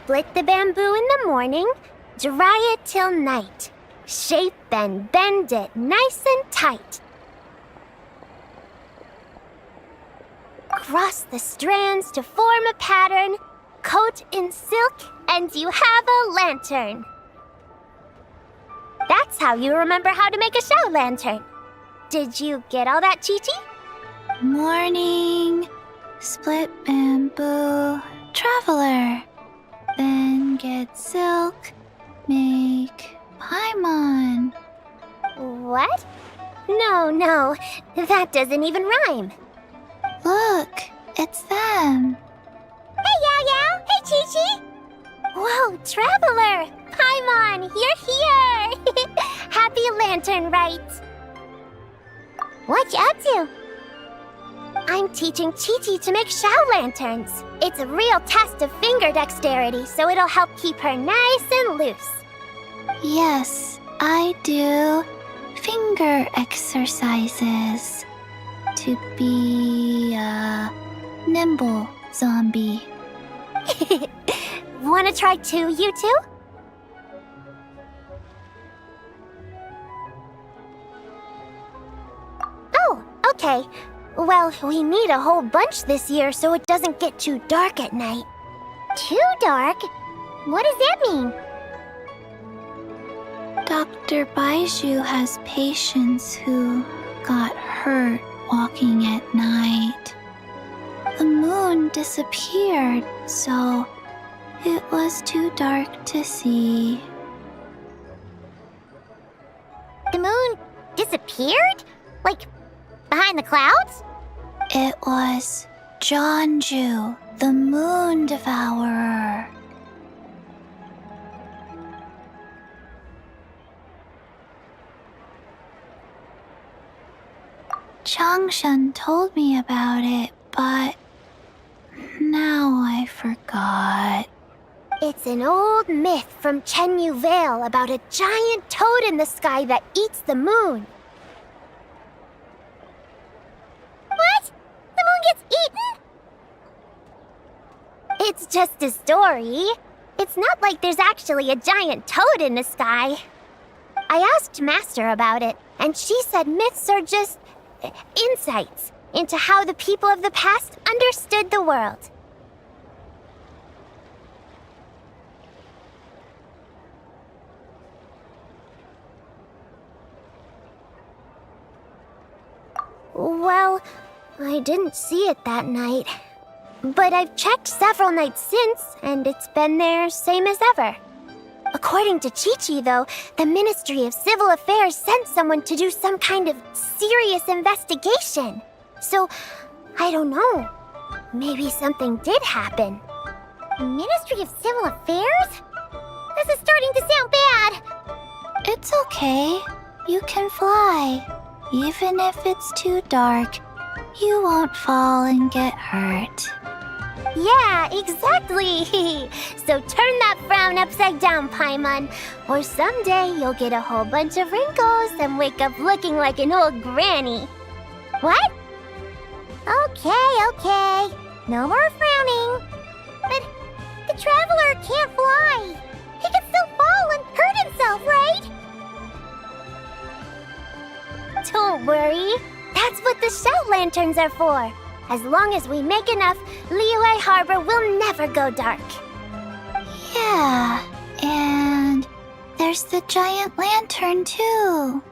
Split the bamboo in the morning, dry it till night. Shape and bend it nice and tight. Cross the strands to form a pattern, coat in silk, and you have a lantern. That's how you remember how to make a show lantern. Did you get all that, Chi-Chi? Morning, split bamboo, traveler. Then get silk, make paimon. What? No, that doesn't even rhyme. Look, it's them. Hey, Yao Yao! Hey, Chi-Chi! Whoa, Traveler! Paimon, you're here! Happy Lantern Rites! What you up to? I'm teaching Chi-Chi to make Shao lanterns. It's a real test of finger dexterity, so it'll help keep her nice and loose. Yes, I do finger exercises to be a nimble zombie. Wanna try too, you two? Oh, okay. Well, we need a whole bunch this year so it doesn't get too dark at night. Too dark? What does that mean? Dr. Baiju has patients who got hurt walking at night. The moon disappeared, so it was too dark to see. The moon disappeared? Like, behind the clouds? It was Jeonju, the moon devourer. Changshan told me about it, but now I forgot. It's an old myth from Chenyu Vale about a giant toad in the sky that eats the moon. What? The moon gets eaten? It's just a story. It's not like there's actually a giant toad in the sky. I asked Master about it, and she said myths are just insights into how the people of the past understood the world. Well, I didn't see it that night. But I've checked several nights since, and it's been there same as ever. According to Chi-Chi, though, the Ministry of Civil Affairs sent someone to do some kind of serious investigation. So, I don't know. Maybe something did happen. Ministry of Civil Affairs? This is starting to sound bad. It's okay. You can fly. Even if it's too dark, you won't fall and get hurt. Yeah, exactly. So turn that frown upside down, Paimon. Or someday you'll get a whole bunch of wrinkles and wake up looking like an old granny. What? Okay. No more frowning. But the Traveler can't fly. He can still fall and hurt himself, right? Don't worry. That's what the Shell Lanterns are for. As long as we make enough, Liyue Harbor will never go dark. Yeah, and there's the giant lantern too.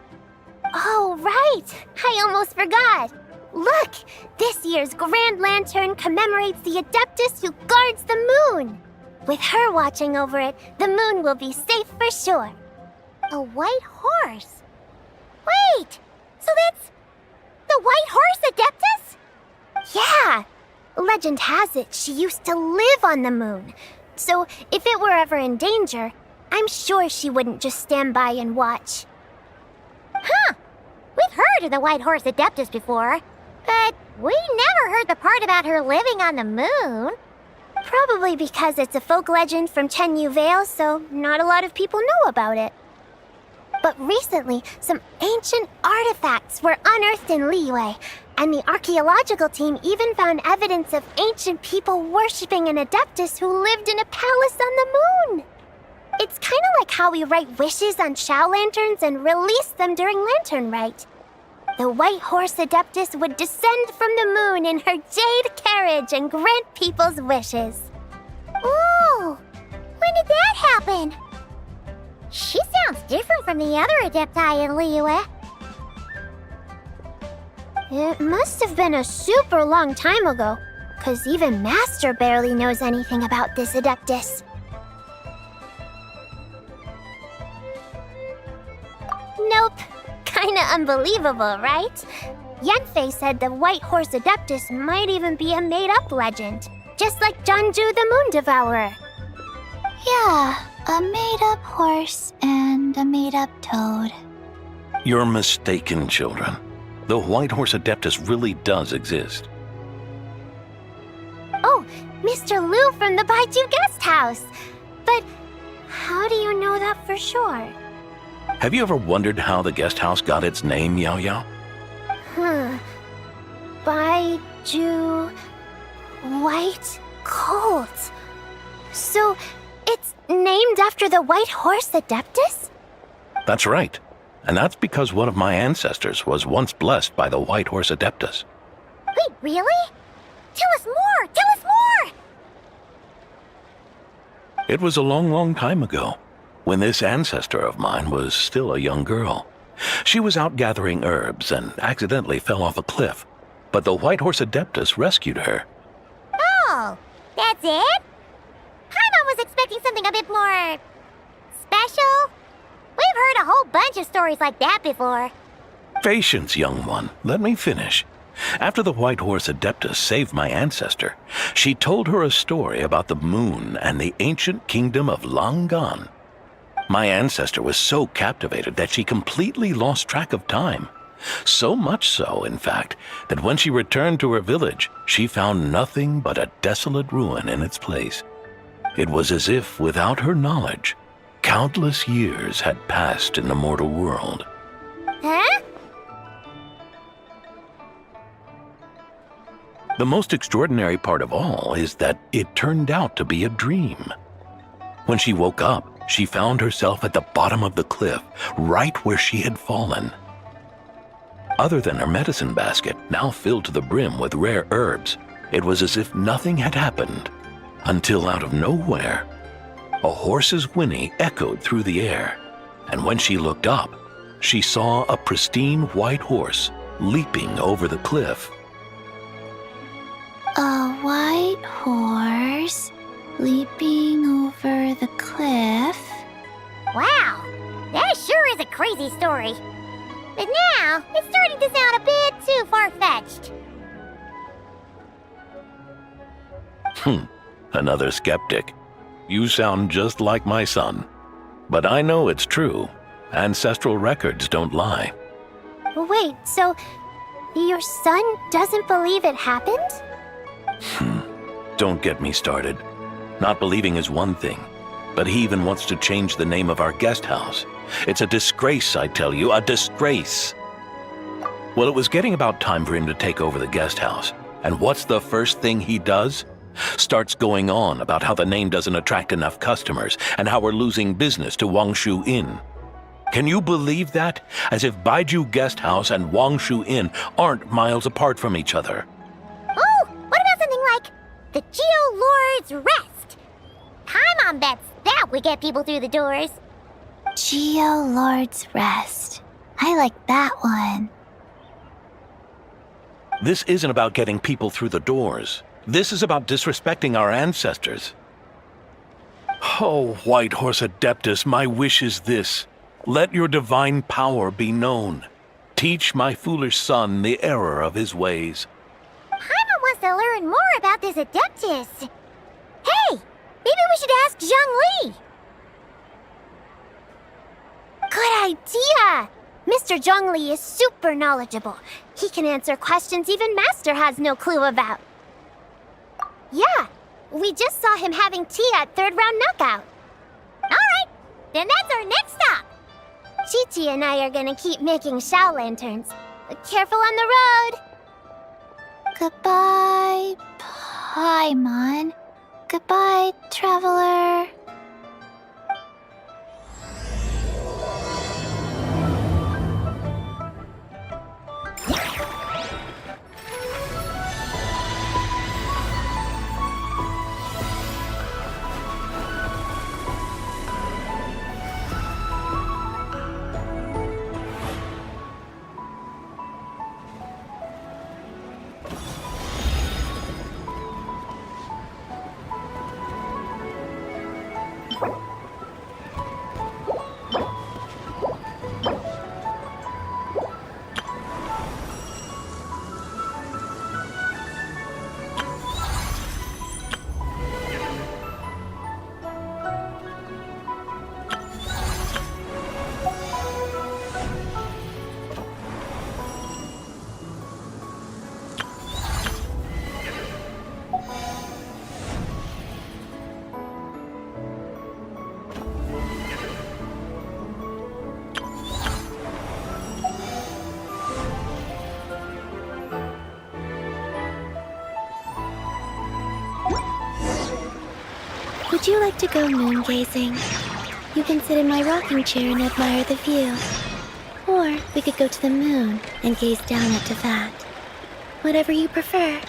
Oh, right! I almost forgot. Look! This year's Grand Lantern commemorates the Adeptus who guards the moon. With her watching over it, the moon will be safe for sure. A white horse? Wait! So that's the White Horse Adeptus? Yeah! Legend has it she used to live on the moon. So if it were ever in danger, I'm sure she wouldn't just stand by and watch. Huh! We've heard of the White Horse Adeptus before, but we never heard the part about her living on the moon. Probably because it's a folk legend from Chenyu Vale, so not a lot of people know about it. But recently, some ancient artifacts were unearthed in Liyue, and the archaeological team even found evidence of ancient people worshipping an Adeptus who lived in a palace on the moon. It's kind of like how we write wishes on Shao lanterns and release them during Lantern Rite. The White Horse Adeptus would descend from the moon in her jade carriage and grant people's wishes. Ooh! When did that happen? She sounds different from the other Adepti in Liyue. It must have been a super long time ago, because even Master barely knows anything about this Adeptus. Nope. Kinda unbelievable, right? Yanfei said the White Horse Adeptus might even be a made-up legend, just like Janju the Moon Devourer. Yeah, a made-up horse and a made-up toad. You're mistaken, children. The White Horse Adeptus really does exist. Oh, Mr. Liu from the Baiju Guest House. But how do you know that for sure? Have you ever wondered how the guest house got its name, Yao Yao? Baiju White Colt. So it's named after the White Horse Adeptus? That's right. And that's because one of my ancestors was once blessed by the White Horse Adeptus. Wait, really? Tell us more! Tell us more! It was a long, long time ago, when this ancestor of mine was still a young girl. She was out gathering herbs and accidentally fell off a cliff, but the White Horse Adeptus rescued her. Oh, that's it? Paimon was expecting something a bit more special. We've heard a whole bunch of stories like that before. Patience, young one. Let me finish. After the White Horse Adeptus saved my ancestor, she told her a story about the moon and the ancient kingdom of Langan. My ancestor was so captivated that she completely lost track of time. So much so, in fact, that when she returned to her village, she found nothing but a desolate ruin in its place. It was as if, without her knowledge, countless years had passed in the mortal world. Huh? The most extraordinary part of all is that it turned out to be a dream. When she woke up, she found herself at the bottom of the cliff, right where she had fallen. Other than her medicine basket, now filled to the brim with rare herbs, it was as if nothing had happened, until out of nowhere, a horse's whinny echoed through the air, and when she looked up, she saw a pristine white horse leaping over the cliff. A white horse leaping over the cliff? Wow, that sure is a crazy story. But now, it's starting to sound a bit too far-fetched. Another skeptic. You sound just like my son. But I know it's true. Ancestral records don't lie. Wait, so your son doesn't believe it happened? Don't get me started. Not believing is one thing, but he even wants to change the name of our guest house. It's a disgrace, I tell you, a disgrace. Well, it was getting about time for him to take over the guest house. And what's the first thing he does? Starts going on about how the name doesn't attract enough customers and how we're losing business to Wangshu Inn. Can you believe that? As if Baiju Guest House and Wangshu Inn aren't miles apart from each other. Oh, what about something like the Geo Lord's Rest? Paimon bets that would get people through the doors. Geo Lord's Rest. I like that one. This isn't about getting people through the doors. This is about disrespecting our ancestors. Oh, White Horse Adeptus, my wish is this. Let your divine power be known. Teach my foolish son the error of his ways. Paimon wants to learn more about this Adeptus. Hey, maybe we should ask Zhang Li. Good idea! Mr. Zhongli is super knowledgeable. He can answer questions even Master has no clue about. Yeah, we just saw him having tea at third round knockout. All right, then that's our next stop. Chi-Chi and I are gonna keep making Shao lanterns. Careful on the road! Goodbye, Paimon. Goodbye, traveler. Would you like to go moon gazing? You can sit in my rocking chair and admire the view. Or we could go to the moon and gaze down into that. Whatever you prefer.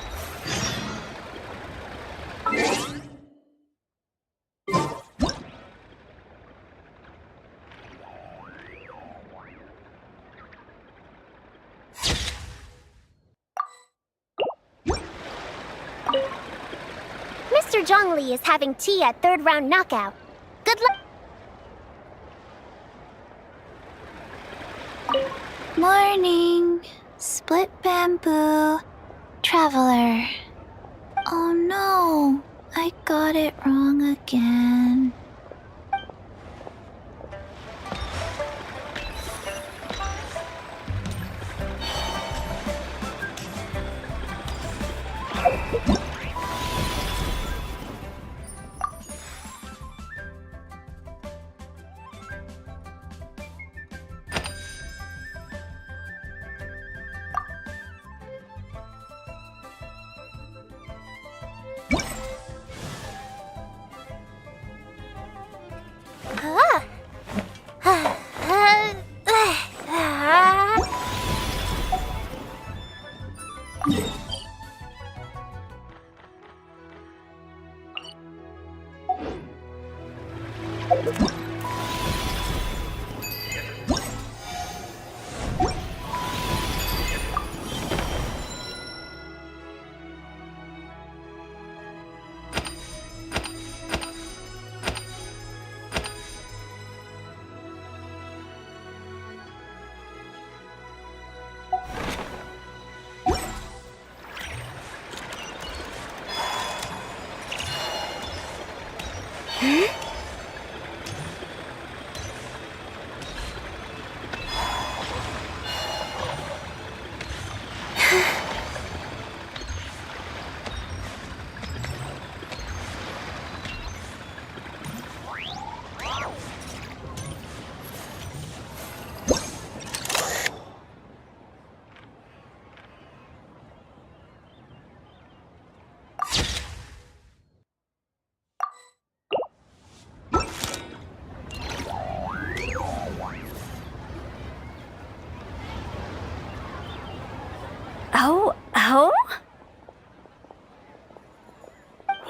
Mr. Zhongli is having tea at third round knockout. Good luck. Morning, split bamboo, traveler. Oh no, I got it wrong again.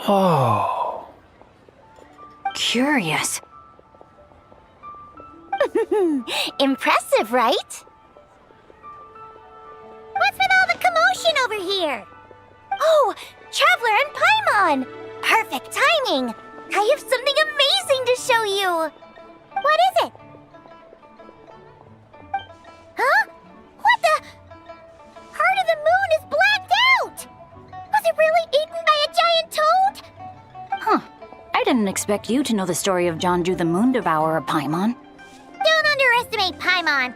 Oh. Curious. Impressive, right? What's with all the commotion over here? Oh, Traveler and Paimon! Perfect timing! I have something amazing to show you! What is it? Huh? What the? Heart of the Moon is blacked out! Was it really eaten by a giant toad? Huh. I didn't expect you to know the story of Jonju the Moon Devourer, Paimon. Don't underestimate Paimon.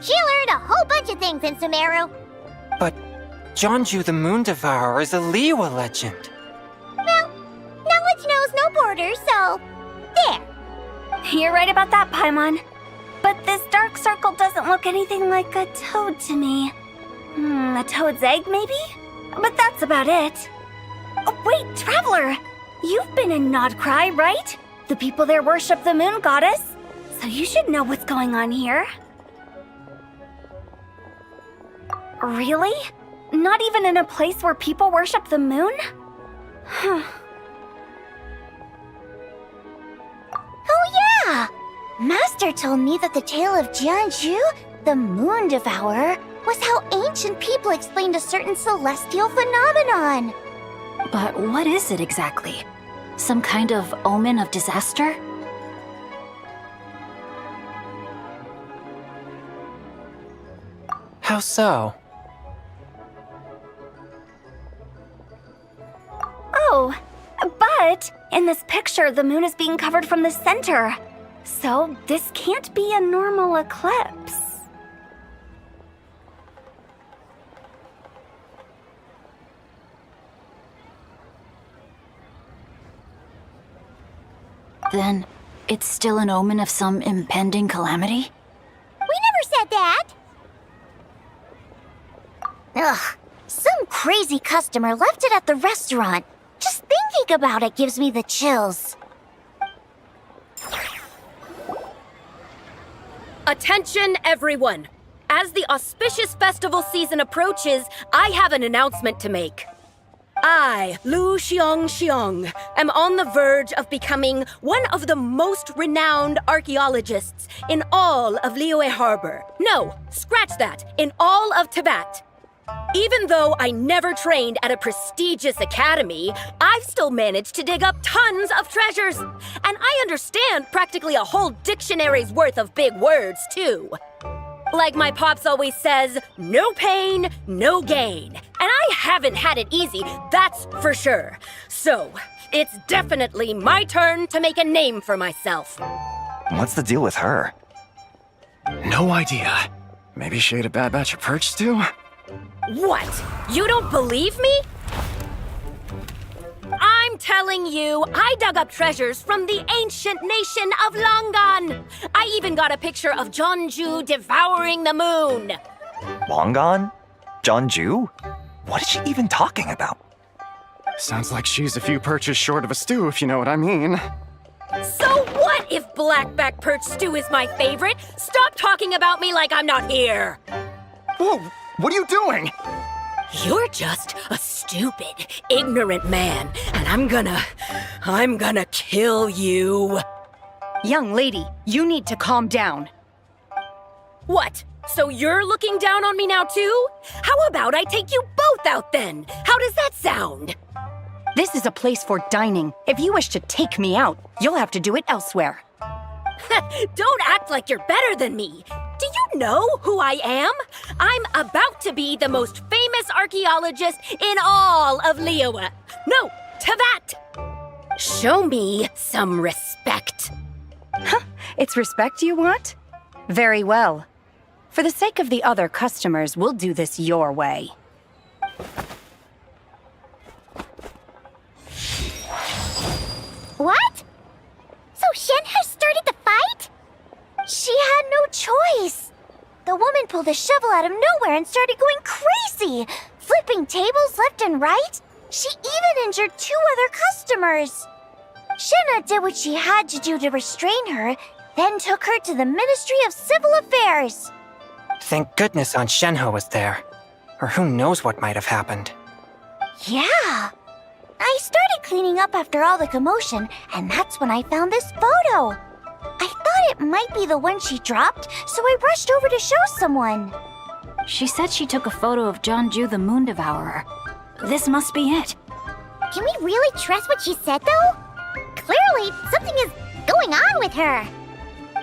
She learned a whole bunch of things in Sumeru. But Jonju the Moon Devourer is a Liyue legend. Well, knowledge knows no borders, so there. You're right about that, Paimon. But this dark circle doesn't look anything like a toad to me. A toad's egg, maybe? But that's about it. Oh, wait, Traveler! You've been in Nodcry, right? The people there worship the moon goddess, so you should know what's going on here. Really? Not even in a place where people worship the moon? Huh. Oh yeah! Master told me that the tale of Jianzhu, the Moon Devourer, was how ancient people explained a certain celestial phenomenon. But what is it exactly? Some kind of omen of disaster? How so? Oh, but in this picture, the moon is being covered from the center. So this can't be a normal eclipse. Then, it's still an omen of some impending calamity? We never said that! Ugh, some crazy customer left it at the restaurant. Just thinking about it gives me the chills. Attention, everyone! As the auspicious festival season approaches, I have an announcement to make. I, Lu Xiong, am on the verge of becoming one of the most renowned archaeologists in all of Liyue Harbor. No, scratch that, in all of Tibet. Even though I never trained at a prestigious academy, I've still managed to dig up tons of treasures. And I understand practically a whole dictionary's worth of big words, too. Like my pops always says, no pain, no gain. And I haven't had it easy, that's for sure. So, it's definitely my turn to make a name for myself. What's the deal with her? No idea. Maybe she ate a bad batch of perch stew? What? You don't believe me? I'm telling you, I dug up treasures from the ancient nation of Langan. I even got a picture of Jeonju devouring the moon. Longon? Jeonju? What is she even talking about? Sounds like she's a few perches short of a stew, if you know what I mean. So what if blackback perch stew is my favorite? Stop talking about me like I'm not here. Whoa, what are you doing? You're just a stupid, ignorant man, and I'm gonna kill you. Young lady, you need to calm down. What? So you're looking down on me now too? How about I take you both out then? How does that sound? This is a place for dining. If you wish to take me out, you'll have to do it elsewhere. Don't act like you're better than me. Do you know who I am? I'm about to be the most famous archaeologist in all of Liyue. No, Tibet. Show me some respect. It's respect you want? Very well. For the sake of the other customers, we'll do this your way. What? So Shen has started the fight? She had no choice. The woman pulled a shovel out of nowhere and started going crazy, flipping tables left and right. She even injured 2 other customers. Shenna did what she had to do to restrain her, then took her to the Ministry of Civil Affairs. Thank goodness Aunt Shenhe was there. Or who knows what might have happened. Yeah. I started cleaning up after all the commotion, and that's when I found this photo. I thought it might be the one she dropped, so I rushed over to show someone. She said she took a photo of Jeonju the Moon Devourer. This must be it. Can we really trust what she said, though? Clearly, something is going on with her.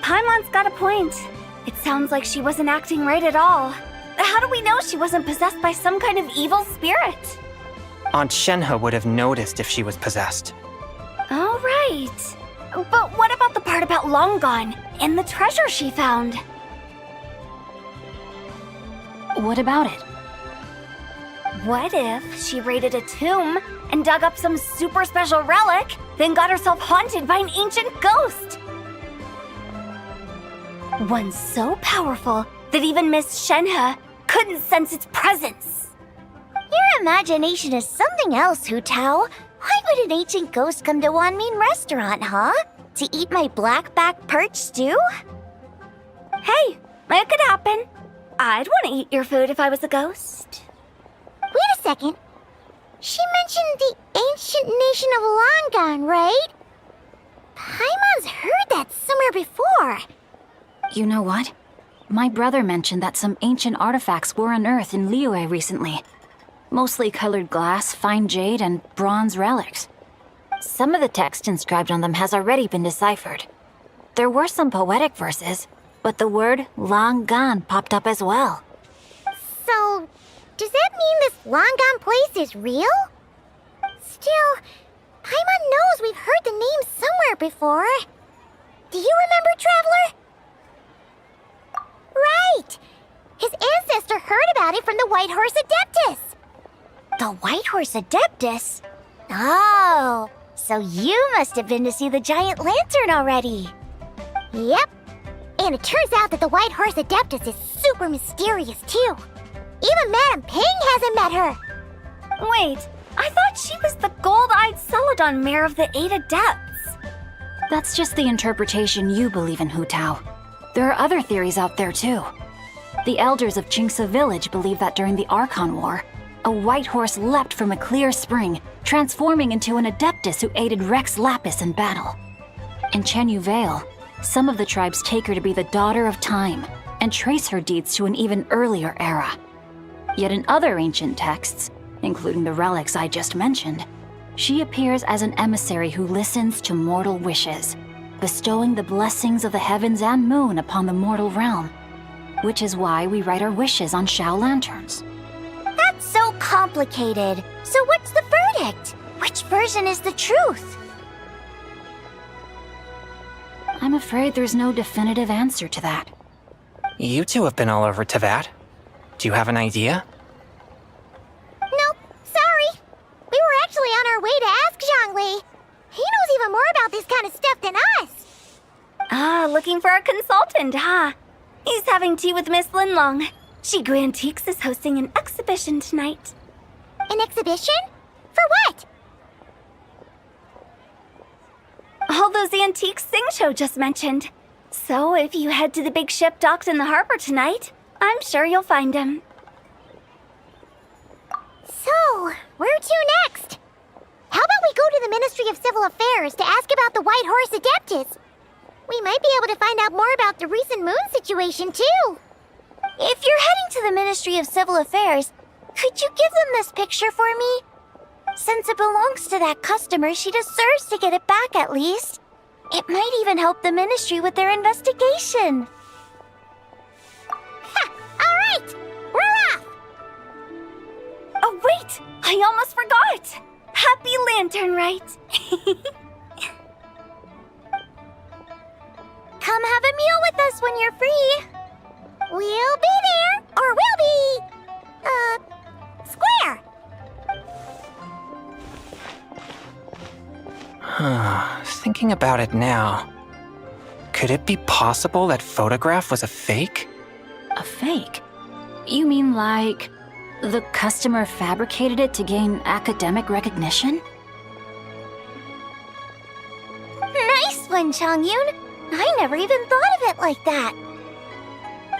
Paimon's got a point. It sounds like she wasn't acting right at all. How do we know she wasn't possessed by some kind of evil spirit? Aunt Shenhe would have noticed if she was possessed. All right. But what about the part about Longon and the treasure she found? What about it? What if she raided a tomb and dug up some super special relic, then got herself haunted by an ancient ghost? One so powerful that even Miss Shenhe couldn't sense its presence. Your imagination is something else, Hu Tao. Why would an ancient ghost come to Wanmin restaurant, huh? To eat my blackback perch stew? Hey, it could happen. I'd want to eat your food if I was a ghost. Wait a second. She mentioned the ancient nation of Langan, right? Paimon's heard that somewhere before. You know what? My brother mentioned that some ancient artifacts were unearthed in Liyue recently. Mostly colored glass, fine jade, and bronze relics. Some of the text inscribed on them has already been deciphered. There were some poetic verses, but the word Langan popped up as well. So, does that mean this Langan place is real? Still, Paimon knows we've heard the name somewhere before. Do you remember, Traveler? Right! His ancestor heard about it from the White Horse Adeptus. The White Horse Adeptus? Oh, so you must have been to see the giant lantern already. Yep. And it turns out that the White Horse Adeptus is super mysterious, too. Even Madame Ping hasn't met her. Wait, I thought she was the gold-eyed Celadon mare of the 8 Adepts. That's just the interpretation you believe in, Hu Tao. There are other theories out there, too. The elders of Jingsa village believe that during the Archon War, a white horse leapt from a clear spring, transforming into an Adeptus who aided Rex Lapis in battle. In Chenyu Vale, some of the tribes take her to be the daughter of time and trace her deeds to an even earlier era. Yet in other ancient texts, including the relics I just mentioned, she appears as an emissary who listens to mortal wishes, bestowing the blessings of the heavens and moon upon the mortal realm, which is why we write our wishes on Shao lanterns. That's so complicated. So what's the verdict? Which version is the truth? I'm afraid there's no definitive answer to that. You two have been all over Teyvat. Do you have an idea? Nope, sorry. We were actually on our way to ask Zhongli. He knows even more about this kind of stuff than us. Ah, looking for a consultant, huh? He's having tea with Miss Linlong. Shigu Antiques is hosting an exhibition tonight. An exhibition? For what? All those antiques Sing just mentioned. So if you head to the big ship docked in the harbor tonight, I'm sure you'll find him. So, where to next? How about we go to the Ministry of Civil Affairs to ask about the White Horse Adeptus? We might be able to find out more about the recent moon situation, too. If you're heading to the Ministry of Civil Affairs, could you give them this picture for me? Since it belongs to that customer, she deserves to get it back at least. It might even help the Ministry with their investigation. Ha! All right! We're off! Oh, wait! I almost forgot! Happy Lantern Rite! Come have a meal with us when you're free. We'll be there, or we'll be... square. Thinking about it now, could it be possible that photograph was a fake? A fake? You mean like the customer fabricated it to gain academic recognition? Nice one, Changyun. I never even thought of it like that.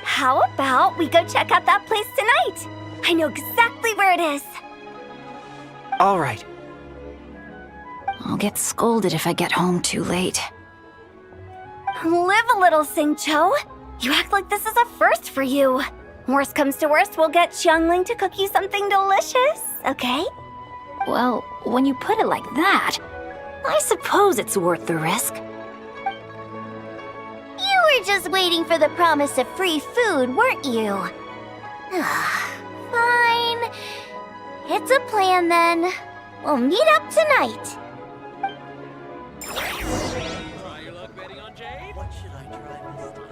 How about we go check out that place tonight? I know exactly where it is. All right. I'll get scolded if I get home too late. Live a little, Sing-Cho. You act like this is a first for you. Worst comes to worst, we'll get Xiangling to cook you something delicious, okay? Well, when you put it like that, I suppose it's worth the risk. You were just waiting for the promise of free food, weren't you? Fine. It's a plan then. We'll meet up tonight. Try your luck betting on Jade? What should I try this time?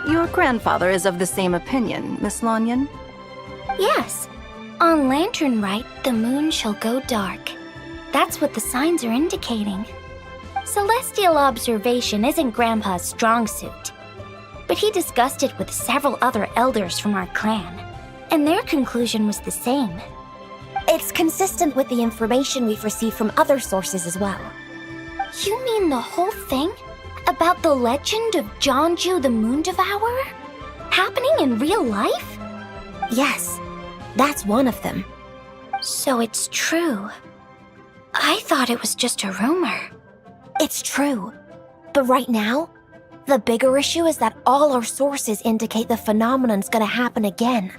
Your grandfather is of the same opinion, Miss Lanyan. Yes. On Lantern Rite, the moon shall go dark. That's what the signs are indicating. Celestial observation isn't Grandpa's strong suit. But he discussed it with several other elders from our clan, and their conclusion was the same. It's consistent with the information we've received from other sources as well. You mean the whole thing? About the legend of Jeonju the Moon Devourer? Happening in real life? Yes, that's one of them. So it's true. I thought it was just a rumor. It's true. But right now, the bigger issue is that all our sources indicate the phenomenon's gonna happen again.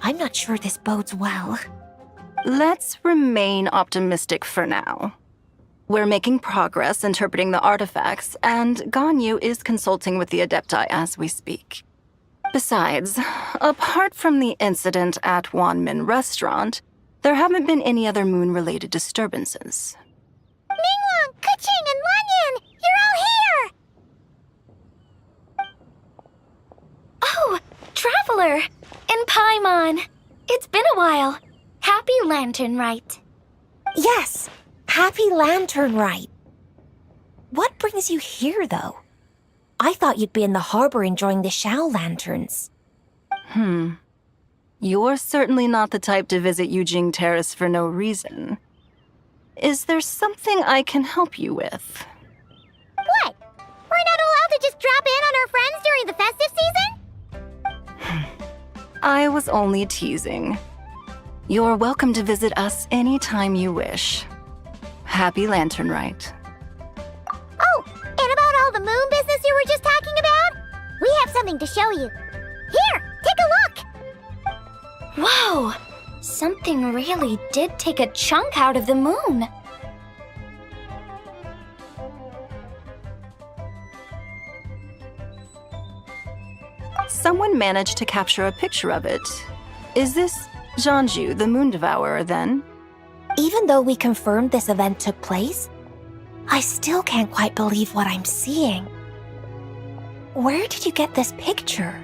I'm not sure this bodes well. Let's remain optimistic for now. We're making progress interpreting the artifacts, and Ganyu is consulting with the Adepti as we speak. Besides, apart from the incident at Wanmin Restaurant, there haven't been any other moon-related disturbances. Ningguang, Keqing, and Lanyan! You're all here! Oh, Traveler! And Paimon! It's been a while. Happy Lantern Rite. Yes, happy Lantern Rite. What brings you here, though? I thought you'd be in the harbor enjoying the Shao lanterns. You're certainly not the type to visit Yujing Terrace for no reason. Is there something I can help you with? What? We're not allowed to just drop in on our friends during the festive season? I was only teasing. You're welcome to visit us anytime you wish. Happy Lantern Rite. Oh, and about all the moon business you were just talking about? We have something to show you. Here, take a look! Whoa! Something really did take a chunk out of the moon. Someone managed to capture a picture of it. Is this Jeonju, the Moon Devourer, then? Even though we confirmed this event took place, I still can't quite believe what I'm seeing. Where did you get this picture?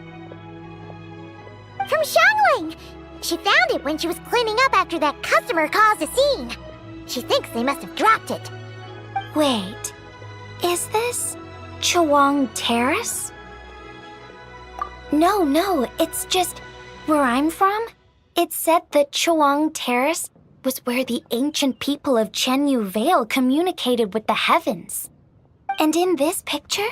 From Xiangling! She found it when she was cleaning up after that customer caused a scene. She thinks they must have dropped it. Wait, is this Chawang Terrace? No, it's just where I'm from. It said that Chawang Terrace was where the ancient people of Chenyu Vale communicated with the heavens. And in this picture,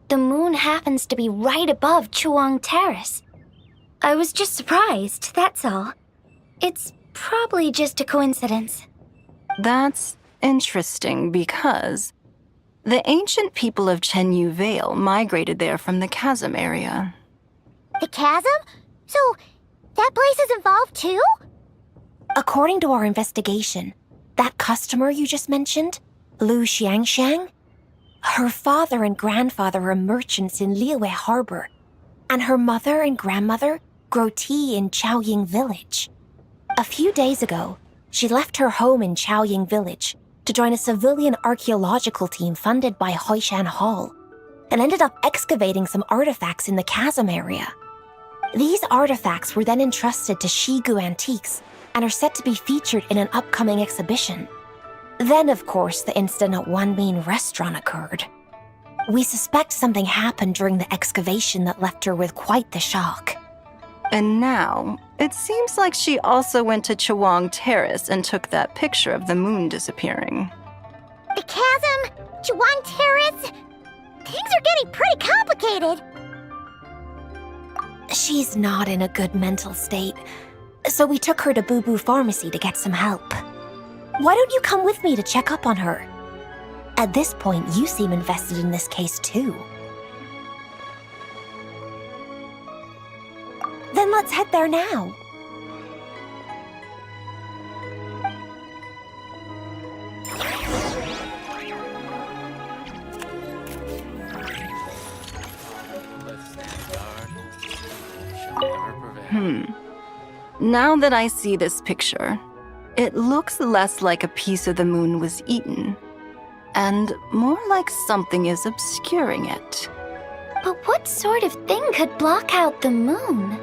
the moon happens to be right above Chawang Terrace. I was just surprised, that's all. It's probably just a coincidence. That's interesting because the ancient people of Chenyu Vale migrated there from the chasm area. The chasm? So, that place is involved too? According to our investigation, that customer you just mentioned, Lu Xiangxiang, her father and grandfather are merchants in Liyue Harbor, and her mother and grandmother grow tea in Chaoying Village. A few days ago, she left her home in Chaoying Village to join a civilian archaeological team funded by Hoishan Hall, and ended up excavating some artifacts in the chasm area. These artifacts were then entrusted to Shigu Antiques and are set to be featured in an upcoming exhibition. Then, of course, the incident at Wanmin Restaurant occurred. We suspect something happened during the excavation that left her with quite the shock. And now, it seems like she also went to Chawang Terrace and took that picture of the moon disappearing. The chasm? Chawang Terrace? Things are getting pretty complicated. She's not in a good mental state, so we took her to Boo Boo Pharmacy to get some help. Why don't you come with me to check up on her? At this point, you seem invested in this case too. Then let's head there now. Now that I see this picture, it looks less like a piece of the moon was eaten, and more like something is obscuring it. But what sort of thing could block out the moon?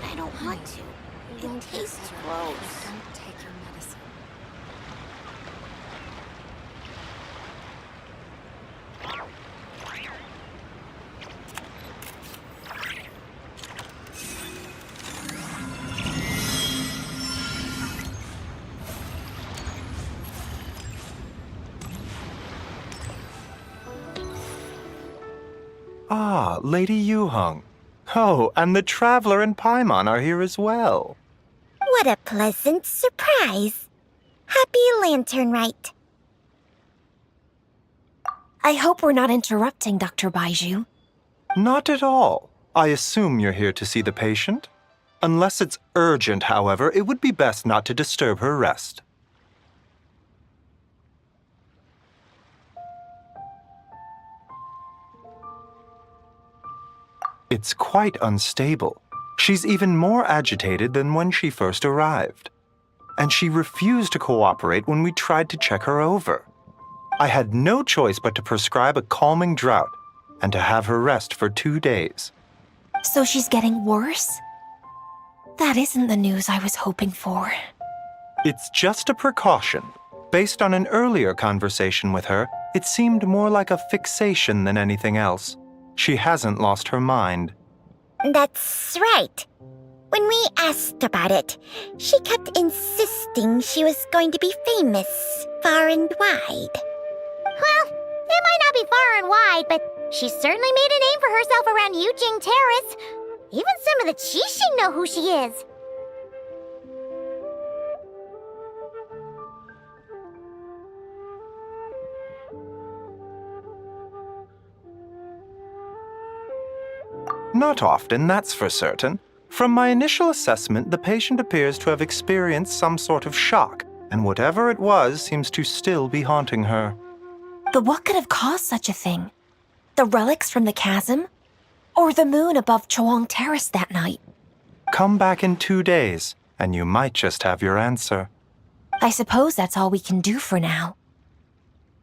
I don't want to. It tastes gross. Don't take your medicine. Ah, Lady Yuheng. Oh, and the Traveler and Paimon are here as well. What a pleasant surprise. Happy Lantern Rite. I hope we're not interrupting, Dr. Baiju. Not at all. I assume you're here to see the patient? Unless it's urgent, however, it would be best not to disturb her rest. It's quite unstable. She's even more agitated than when she first arrived. And she refused to cooperate when we tried to check her over. I had no choice but to prescribe a calming draught and to have her rest for 2 days. So she's getting worse? That isn't the news I was hoping for. It's just a precaution. Based on an earlier conversation with her, it seemed more like a fixation than anything else. She hasn't lost her mind. That's right. When we asked about it, she kept insisting she was going to be famous far and wide. Well, it might not be far and wide, but she certainly made a name for herself around Yujing Terrace. Even some of the Qixing know who she is. Not often, that's for certain. From my initial assessment, the patient appears to have experienced some sort of shock, and whatever it was seems to still be haunting her. But what could have caused such a thing? The relics from the chasm? Or the moon above Choang Terrace that night? Come back in 2 days, and you might just have your answer. I suppose that's all we can do for now.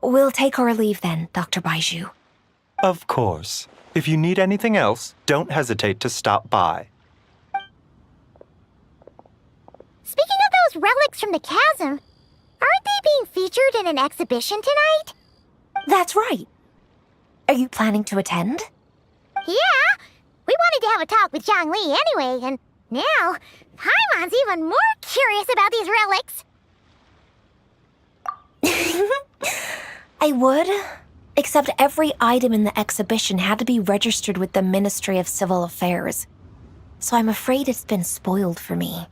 We'll take our leave then, Dr. Baiju. Of course. If you need anything else, don't hesitate to stop by. Speaking of those relics from the chasm, aren't they being featured in an exhibition tonight? That's right. Are you planning to attend? Yeah, we wanted to have a talk with Zhang Li anyway, and now Paimon's even more curious about these relics. I would, except every item in the exhibition had to be registered with the Ministry of Civil Affairs, so I'm afraid it's been spoiled for me.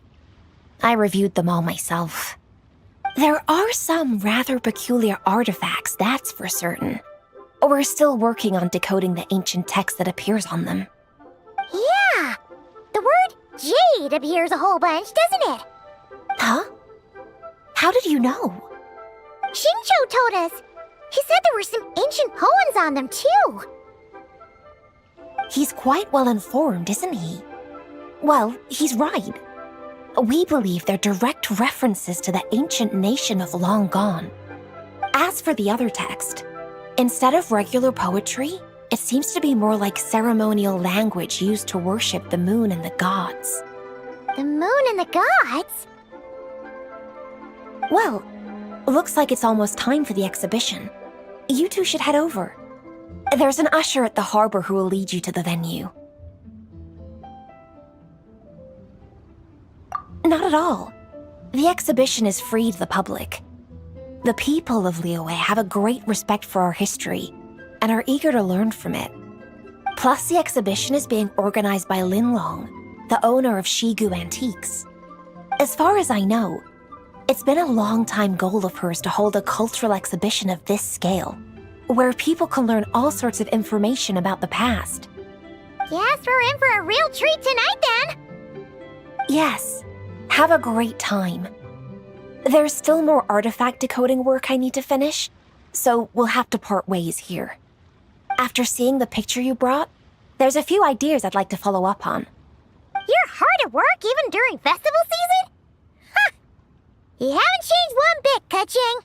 I reviewed them all myself. There are some rather peculiar artifacts, that's for certain. We're still working on decoding the ancient text that appears on them. Yeah, the word jade appears a whole bunch, doesn't it? Huh? How did you know? Xingqiu told us. He said there were some ancient poems on them, too. He's quite well informed, isn't he? Well, he's right. We believe they're direct references to the ancient nation of long gone. As for the other text, instead of regular poetry, it seems to be more like ceremonial language used to worship the moon and the gods. The moon and the gods? Well, looks like it's almost time for the exhibition. You two should head over. There's an usher at the harbor who will lead you to the venue. Not at all. The exhibition is free to the public. The people of Liyue have a great respect for our history and are eager to learn from it. Plus, the exhibition is being organized by Linlong, the owner of Shigu Antiques. As far as I know, it's been a long-time goal of hers to hold a cultural exhibition of this scale, where people can learn all sorts of information about the past. Guess we're in for a real treat tonight then! Yes, have a great time. There's still more artifact decoding work I need to finish, so we'll have to part ways here. After seeing the picture you brought, there's a few ideas I'd like to follow up on. You're hard at work even during festival season? Huh! You haven't changed one bit, Ka-Ching.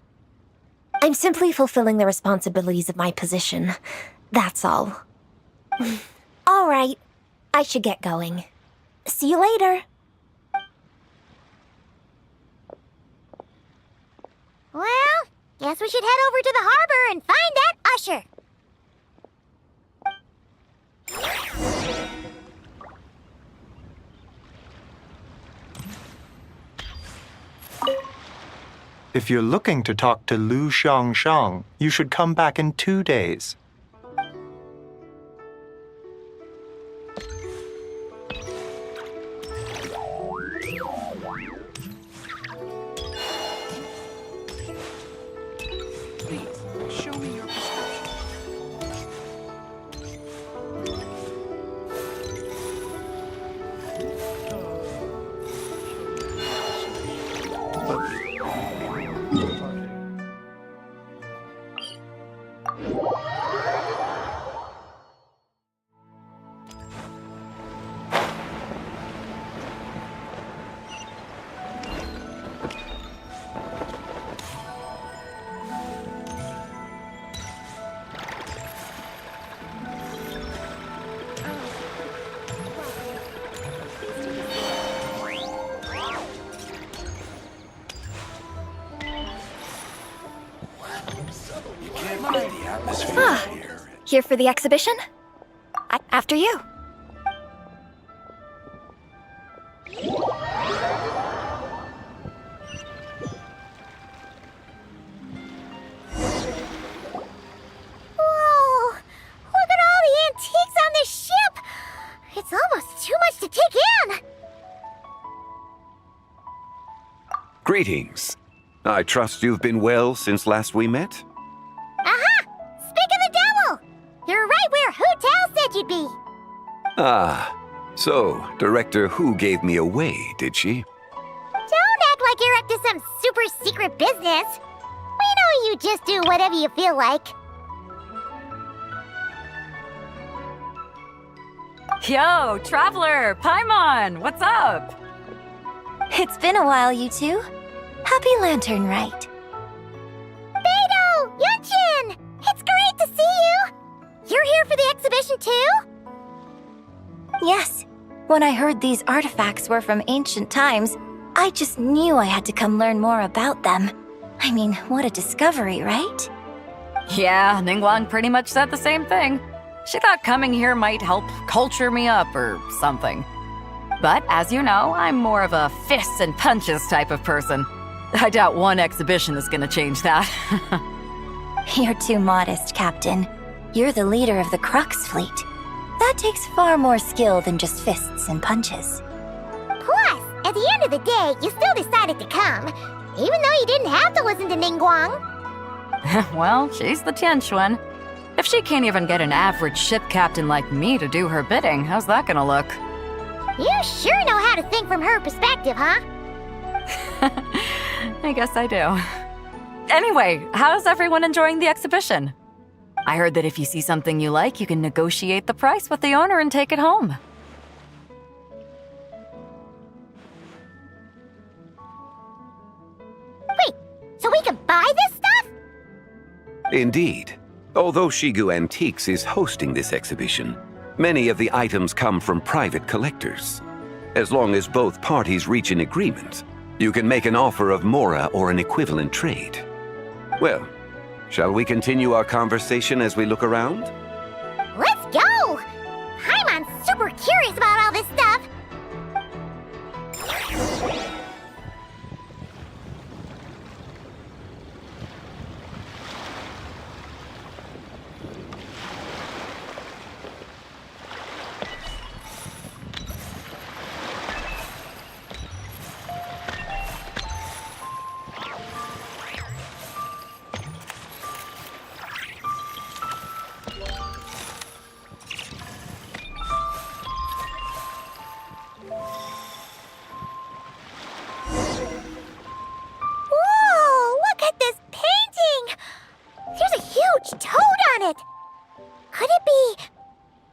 I'm simply fulfilling the responsibilities of my position. That's all. All right, I should get going. See you later. Well, guess we should head over to the harbor and find that usher. If you're looking to talk to Lu Xiangshang, you should come back in 2 days. Here for the exhibition? After you. Whoa! Look at all the antiques on this ship! It's almost too much to take in! Greetings. I trust you've been well since last we met? Aha! Speak of the devil! You're right where Hu Tao said you'd be! Ah, so Director Hu gave me away, did she? Don't act like you're up to some super secret business! We know you just do whatever you feel like. Yo, Traveler! Paimon! What's up? It's been a while, you two. Happy Lantern Rite. Beidou! Yunshin! It's great to see you! You're here for the exhibition too? Yes. When I heard these artifacts were from ancient times, I just knew I had to come learn more about them. I mean, what a discovery, right? Yeah, Ningguang pretty much said the same thing. She thought coming here might help culture me up or something. But as you know, I'm more of a fists and punches type of person. I doubt one exhibition is gonna change that. You're too modest, Captain. You're the leader of the Crux fleet. That takes far more skill than just fists and punches. Plus, at the end of the day, you still decided to come, even though you didn't have to listen to Ningguang. Well, she's the Tianquan. If she can't even get an average ship captain like me to do her bidding, how's that gonna look? You sure know how to think from her perspective, huh? I guess I do. Anyway, how's everyone enjoying the exhibition? I heard that if you see something you like, you can negotiate the price with the owner and take it home. Wait, so we can buy this stuff? Indeed. Although Shigu Antiques is hosting this exhibition, many of the items come from private collectors. As long as both parties reach an agreement, you can make an offer of mora or an equivalent trade. Well, shall we continue our conversation as we look around? Let's go! Paimon's super curious about all this stuff. Whoa, look at this painting! There's a huge toad on it! Could it be...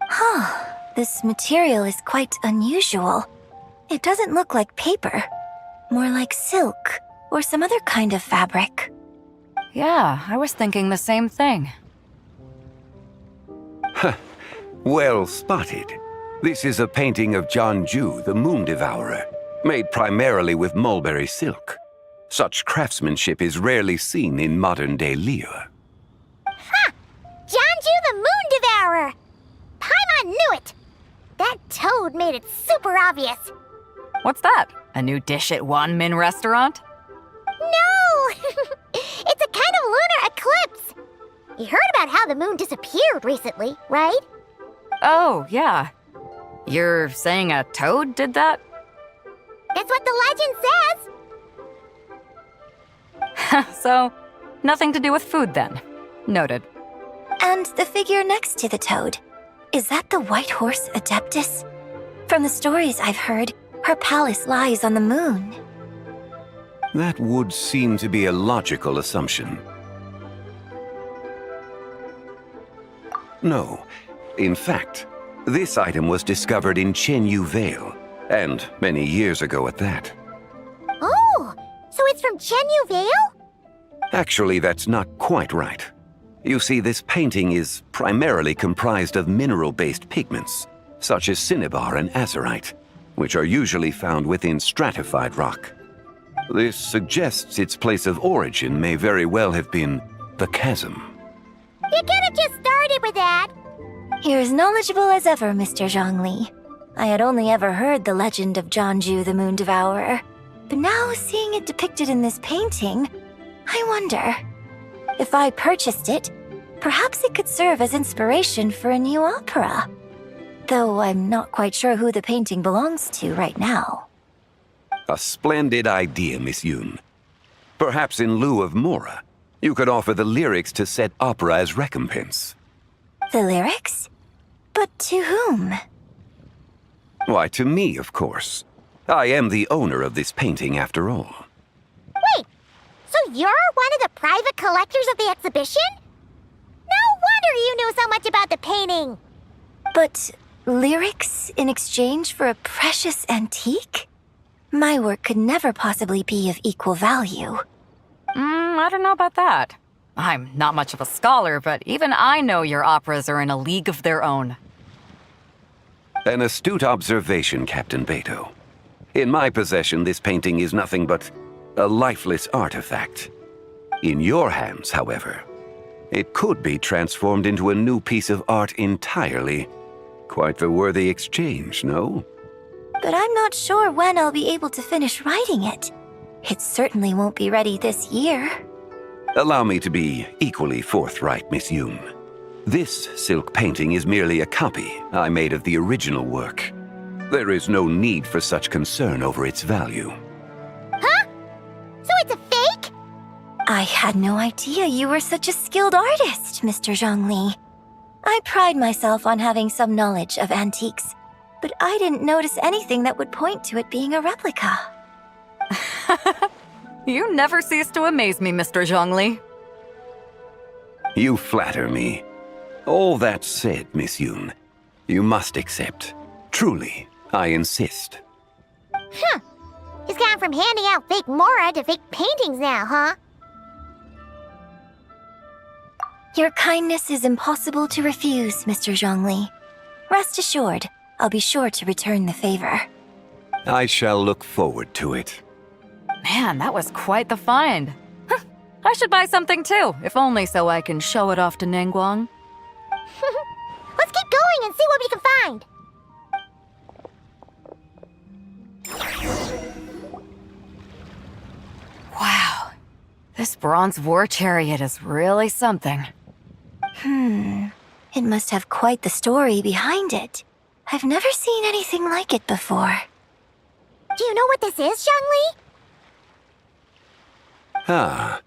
Huh. This material is quite unusual. It doesn't look like paper. More like silk or some other kind of fabric. Yeah, I was thinking the same thing. Well spotted. This is a painting of Janju, the Moon Devourer, made primarily with mulberry silk. Such craftsmanship is rarely seen in modern-day Liyue. Ha! Janju the Moon Devourer! Paimon knew it! That toad made it super obvious. What's that? A new dish at Wanmin restaurant? No! It's a kind of lunar eclipse! You heard about how the moon disappeared recently, right? Oh, yeah. You're saying a toad did that? That's what the legend says! So, nothing to do with food then. Noted. And the figure next to the toad. Is that the white horse Adeptus? From the stories I've heard, her palace lies on the moon. That would seem to be a logical assumption. No. In fact, this item was discovered in Chenyu Vale, and many years ago at that. Oh, so it's from Chenyu Vale? Actually, that's not quite right. You see, this painting is primarily comprised of mineral-based pigments, such as cinnabar and azurite, which are usually found within stratified rock. This suggests its place of origin may very well have been the chasm. You could have just started with that. You're as knowledgeable as ever, Mr. Zhongli. I had only ever heard the legend of Janju the Moon Devourer, but now seeing it depicted in this painting, I wonder. If I purchased it, perhaps it could serve as inspiration for a new opera. Though I'm not quite sure who the painting belongs to right now. A splendid idea, Miss Yoon. Perhaps in lieu of mora, you could offer the lyrics to said opera as recompense. The lyrics? But to whom? Why, to me, of course. I am the owner of this painting, after all. Wait, so you're one of the private collectors of the exhibition? No wonder you knew so much about the painting. But lyrics in exchange for a precious antique? My work could never possibly be of equal value. I don't know about that. I'm not much of a scholar, but even I know your operas are in a league of their own. An astute observation, Captain Beto. In my possession, this painting is nothing but a lifeless artifact. In your hands, however, it could be transformed into a new piece of art entirely. Quite the worthy exchange, no? But I'm not sure when I'll be able to finish writing it. It certainly won't be ready this year. Allow me to be equally forthright, Miss Yoon. This silk painting is merely a copy I made of the original work. There is no need for such concern over its value. Huh? So it's a fake? I had no idea you were such a skilled artist, Mr. Zhongli. I pride myself on having some knowledge of antiques, but I didn't notice anything that would point to it being a replica. You never cease to amaze me, Mr. Zhongli. You flatter me. All that said, Miss Yoon, you must accept. Truly, I insist. Huh. He's gone from handing out fake Mora to fake paintings now, huh? Your kindness is impossible to refuse, Mr. Zhongli. Rest assured, I'll be sure to return the favor. I shall look forward to it. Man, that was quite the find. I should buy something too, if only so I can show it off to Ningguang. Let's keep going and see what we can find. Wow, this bronze war chariot is really something. It must have quite the story behind it. I've never seen anything like it before. Do you know what this is, Zhongli? Ah,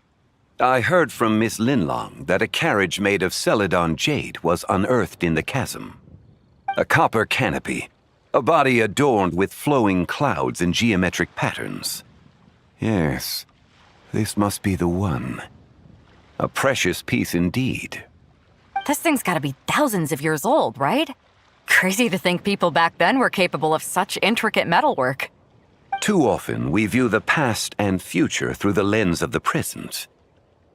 I heard from Miss Linlong that a carriage made of Celadon jade was unearthed in the chasm. A copper canopy, a body adorned with flowing clouds and geometric patterns. Yes, this must be the one. A precious piece indeed. This thing's gotta be thousands of years old, right? Crazy to think people back then were capable of such intricate metalwork. Too often, we view the past and future through the lens of the present.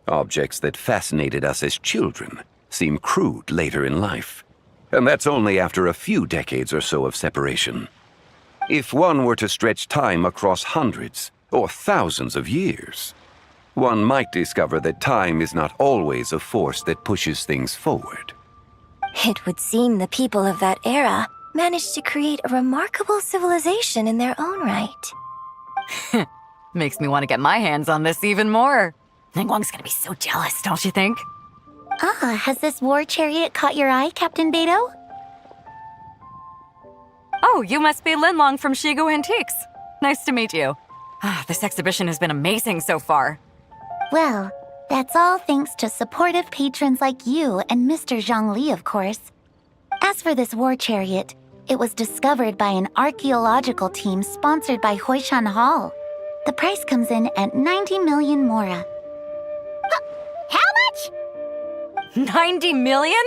Objects that fascinated us as children seem crude later in life. And that's only after a few decades or so of separation. If one were to stretch time across hundreds or thousands of years, one might discover that time is not always a force that pushes things forward. It would seem the people of that era managed to create a remarkable civilization in their own right. Makes me want to get my hands on this even more. Ningguang's gonna be so jealous, don't you think? Ah, has this war chariot caught your eye, Captain Beidou? Oh, you must be Linlong from Shigu Antiques. Nice to meet you. This exhibition has been amazing so far. Well, that's all thanks to supportive patrons like you and Mr. Zhongli, of course. As for this war chariot, it was discovered by an archaeological team sponsored by Huishan Hall. The price comes in at 90 million Mora. How much? 90 million?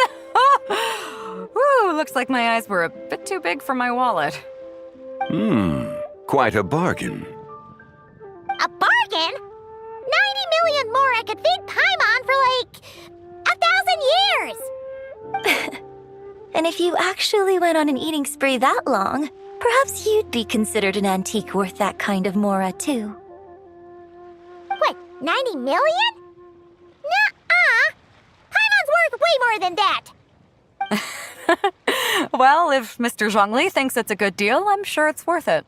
Woo, looks like my eyes were a bit too big for my wallet. Quite a bargain. A bargain? 90 million Mora could feed Paimon for like 1,000 years! And if you actually went on an eating spree that long, perhaps you'd be considered an antique worth that kind of Mora, too. What, 90 million? Nuh-uh! Paimon's worth way more than that! Well, if Mr. Zhongli thinks it's a good deal, I'm sure it's worth it.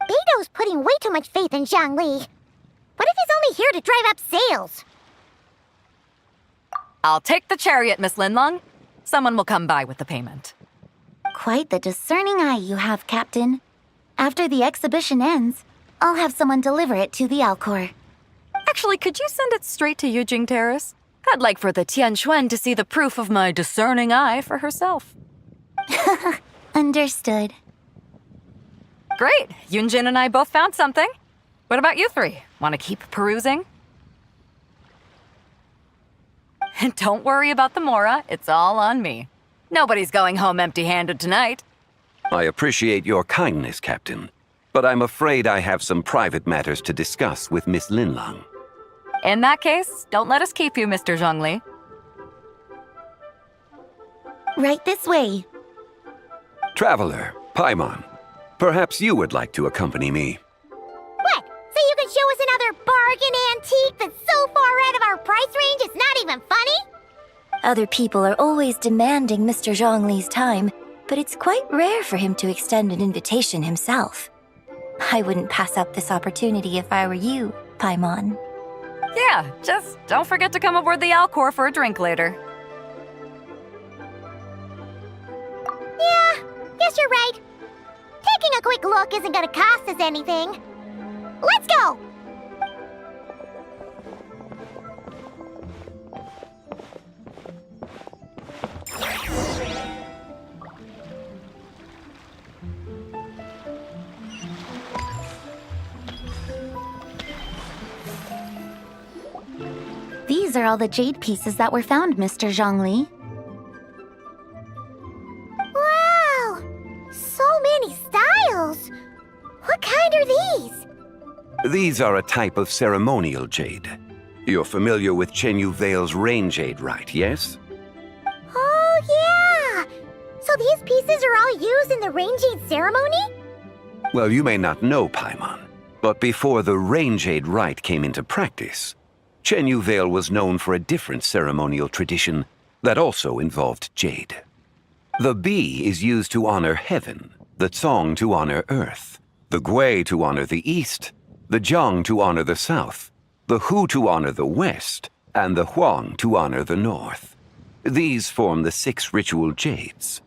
Beidou's putting way too much faith in Zhongli. What if he's only here to drive up sales? I'll take the chariot, Miss Linlong. Someone will come by with the payment. Quite the discerning eye you have, Captain. After the exhibition ends, I'll have someone deliver it to the Alcor. Actually, could you send it straight to Yujing Terrace? I'd like for the Tianquan to see the proof of my discerning eye for herself. Understood. Great! Yunjin and I both found something. What about you three? Want to keep perusing? And don't worry about the Mora, it's all on me. Nobody's going home empty-handed tonight. I appreciate your kindness, Captain, but I'm afraid I have some private matters to discuss with Miss Linlong. In that case, don't let us keep you, Mr. Zhongli. Right this way. Traveler, Paimon, perhaps you would like to accompany me. What? So you can show us another bargain antique that's so far out of our price range it's not even funny? Other people are always demanding Mr. Zhongli's time, but it's quite rare for him to extend an invitation himself. I wouldn't pass up this opportunity if I were you, Paimon. Yeah, just don't forget to come aboard the Alcor for a drink later. Yeah, guess you're right. Taking a quick look isn't gonna cost us anything. Let's go! These are all the jade pieces that were found, Mr. Zhongli. kind are these? These are a type of ceremonial jade. You're familiar with Chenyu Vale's rain jade, right, yes? Oh, yeah! So these pieces are all used in the rain jade ceremony? Well, you may not know, Paimon, but before the rain jade rite came into practice, Chenyu Vale was known for a different ceremonial tradition that also involved jade. The Bi is used to honor heaven, the Tsong to honor earth, the Gui to honor the east, the Jiang to honor the south, the Hu to honor the west, and the Huang to honor the north. These form the 6 ritual jades.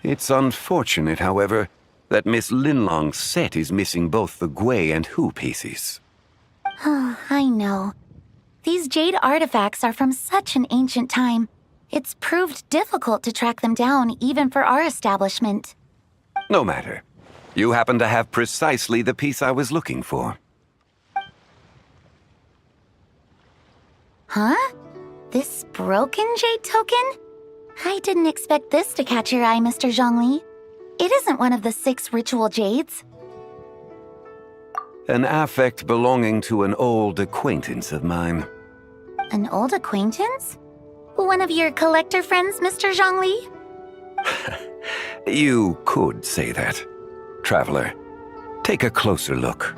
It's unfortunate, however, that Miss Linlong's set is missing both the Gui and Hu pieces. Oh, I know. These jade artifacts are from such an ancient time. It's proved difficult to track them down, even for our establishment. No matter. You happen to have precisely the piece I was looking for. Huh? This broken jade token? I didn't expect this to catch your eye, Mr. Zhongli. It isn't one of the 6 ritual jades. An affect belonging to an old acquaintance of mine. An old acquaintance? One of your collector friends, Mr. Zhongli? You could say that. Traveler, take a closer look.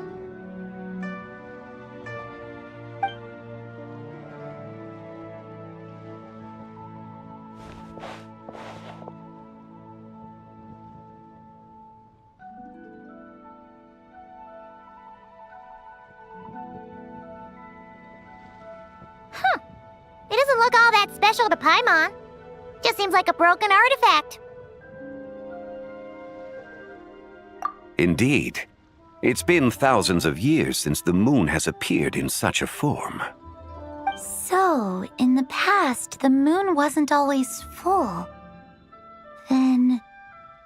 It doesn't look all that special to Paimon. Just seems like a broken artifact. Indeed. It's been thousands of years since the moon has appeared in such a form. So, in the past, the moon wasn't always full. Then,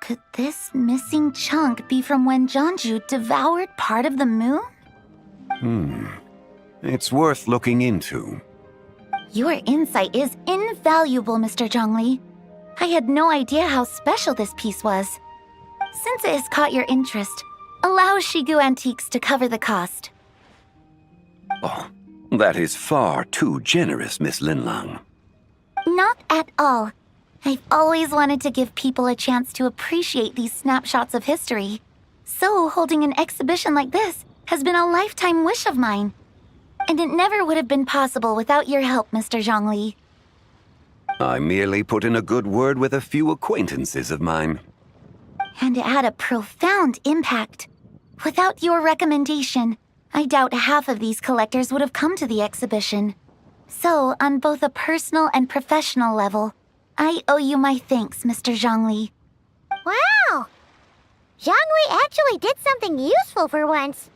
could this missing chunk be from when Jianzhu devoured part of the moon? It's worth looking into. Your insight is invaluable, Mr. Zhongli. I had no idea how special this piece was. Since it has caught your interest, allow Shigu Antiques to cover the cost. Oh, that is far too generous, Miss Linlang. Not at all. I've always wanted to give people a chance to appreciate these snapshots of history. So holding an exhibition like this has been a lifetime wish of mine. And it never would have been possible without your help, Mr. Zhongli. I merely put in a good word with a few acquaintances of mine. And it had a profound impact. Without your recommendation, I doubt half of these collectors would have come to the exhibition. So, on both a personal and professional level, I owe you my thanks, Mr. Zhongli. Wow! Zhongli actually did something useful for once.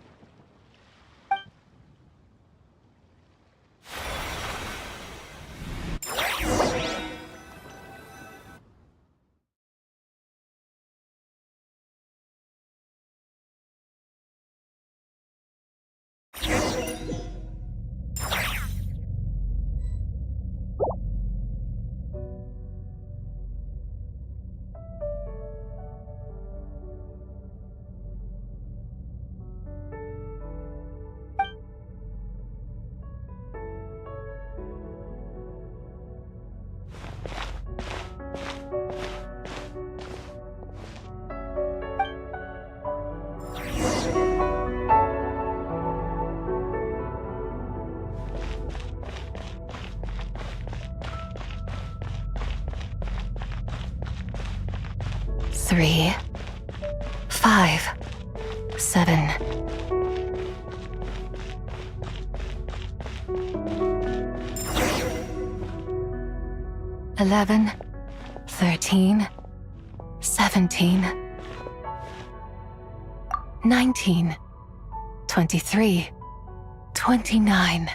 Three, 5, 7. Eleven, 13, 17, 19, 23, 29.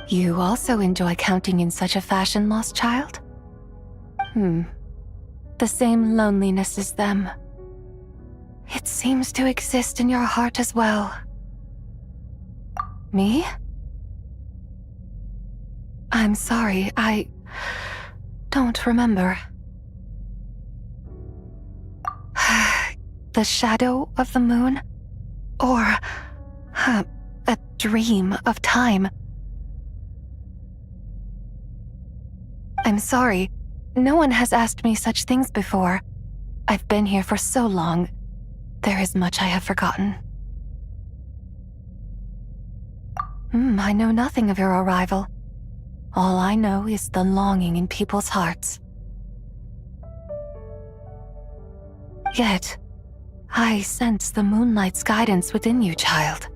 You also enjoy counting in such a fashion, lost child? The same loneliness as them. It seems to exist in your heart as well. Me? I'm sorry, I don't remember. The shadow of the moon? Or a dream of time? I'm sorry. No one has asked me such things before. I've been here for so long. There is much I have forgotten. I know nothing of your arrival. All I know is the longing in people's hearts. Yet, I sense the moonlight's guidance within you, child.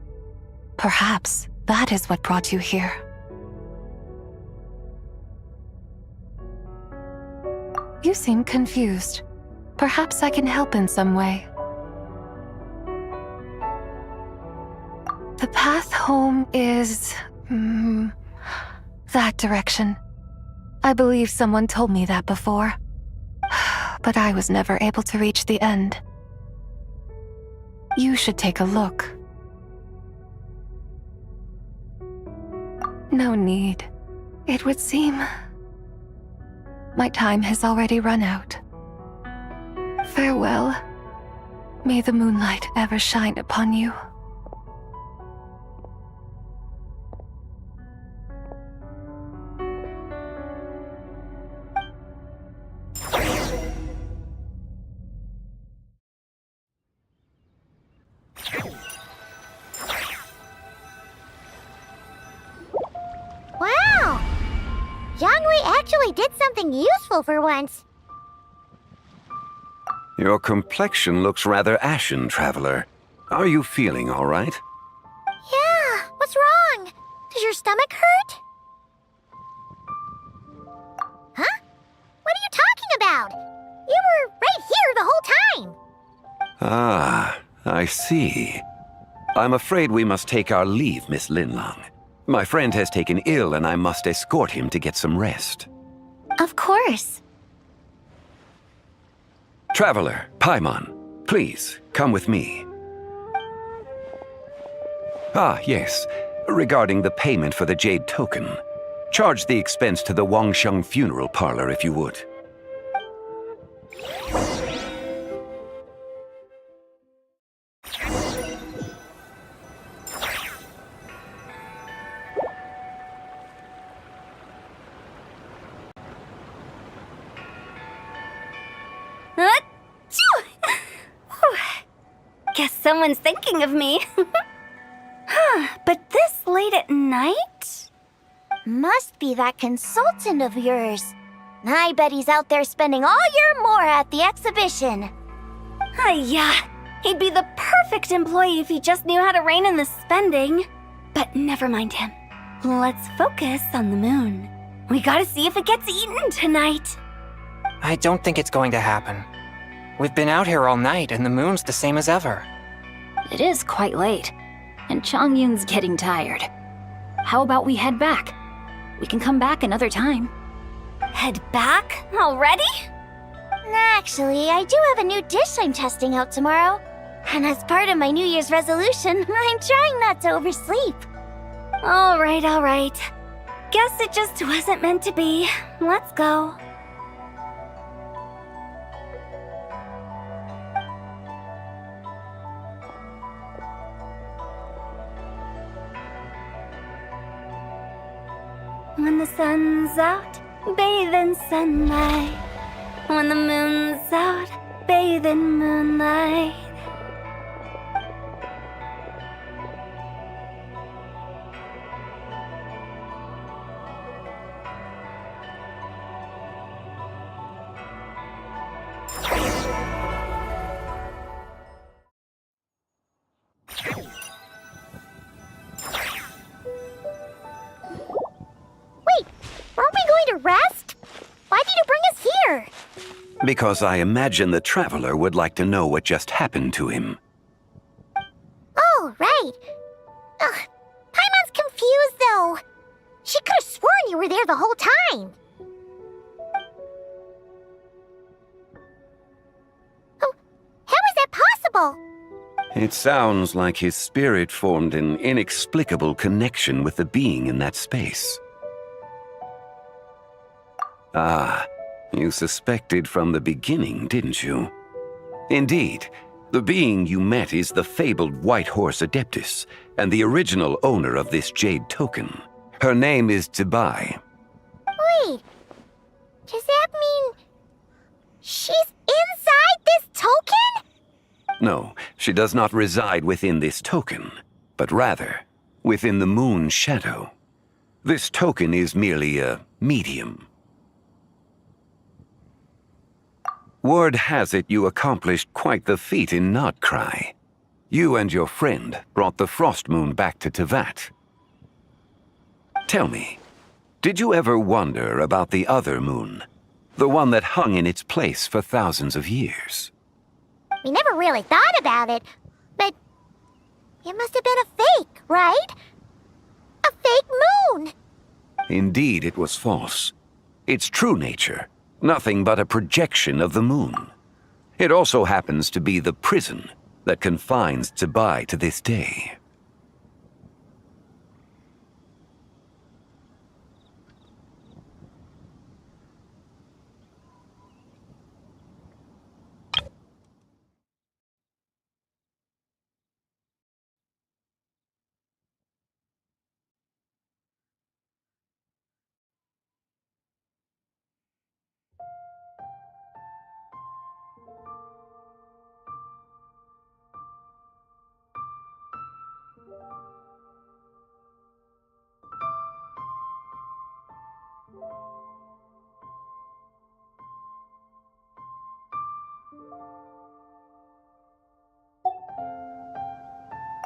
Perhaps that is what brought you here. You seem confused. Perhaps I can help in some way. The path home is... that direction. I believe someone told me that before. But I was never able to reach the end. You should take a look. No need. It would seem... my time has already run out. Farewell. May the moonlight ever shine upon you. Wow! Zhongli actually did something useful for once. Your complexion looks rather ashen, traveler. Are you feeling all right? Yeah, what's wrong? Does your stomach hurt? Huh? What are you talking about? You were right here the whole time. Ah, I see. I'm afraid we must take our leave, Miss Linlang. My friend has taken ill and I must escort him to get some rest. Of course. Traveler, Paimon, please, come with me. Ah, yes. Regarding the payment for the jade token. Charge the expense to the Wangsheng funeral parlor if you would. Guess someone's thinking of me. But this late at night? Must be that consultant of yours. I bet he's out there spending all year more at the exhibition. Yeah, he'd be the perfect employee if he just knew how to rein in the spending. But never mind him. Let's focus on the moon. We gotta see if it gets eaten tonight. I don't think it's going to happen. We've been out here all night and the moon's the same as ever. It is quite late, and Chongyun's getting tired. How about we head back? We can come back another time. Head back? Already? Actually, I do have a new dish I'm testing out tomorrow. And as part of my New Year's resolution, I'm trying not to oversleep. All right. Guess it just wasn't meant to be. Let's go. When the sun's out, bathe in sunlight. When the moon's out, bathe in moonlight. Aren't we going to rest? Why did you bring us here? Because I imagine the traveler would like to know what just happened to him. Oh, right. Paimon's confused, though. She could have sworn you were there the whole time. Oh, how is that possible? It sounds like his spirit formed an inexplicable connection with the being in that space. Ah, you suspected from the beginning, didn't you? Indeed, the being you met is the fabled White Horse Adeptus, and the original owner of this jade token. Her name is Zibai. Wait, does that mean she's inside this token? No, she does not reside within this token, but rather within the moon's shadow. This token is merely a medium. Word has it you accomplished quite the feat in Nodcry. You and your friend brought the Frost Moon back to Tevat. Tell me, did you ever wonder about the other moon? The one that hung in its place for thousands of years? We never really thought about it, but it must have been a fake, right? A fake moon! Indeed, it was false. Its true nature, nothing but a projection of the moon. It also happens to be the prison that confines Zibai to this day.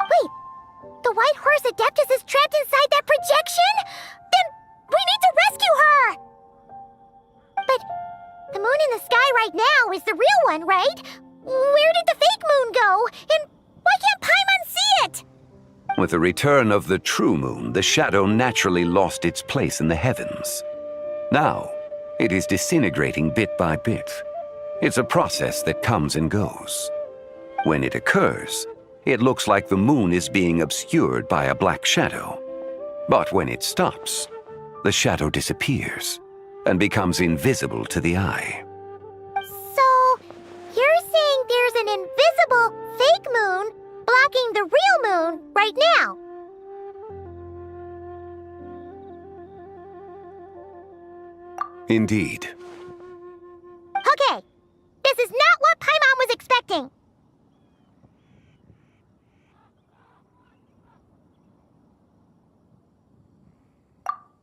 Wait, the White Horse Adeptus is trapped inside that projection? Then we need to rescue her! But the moon in the sky right now is the real one, right? Where did the fake moon go? And why can't Paimon see it? With the return of the true moon, the shadow naturally lost its place in the heavens. Now, it is disintegrating bit by bit. It's a process that comes and goes. When it occurs, it looks like the moon is being obscured by a black shadow. But when it stops, the shadow disappears and becomes invisible to the eye. So, you're saying there's an invisible fake moon blocking the real moon right now? Indeed. Okay, this is not what Paimon was expecting.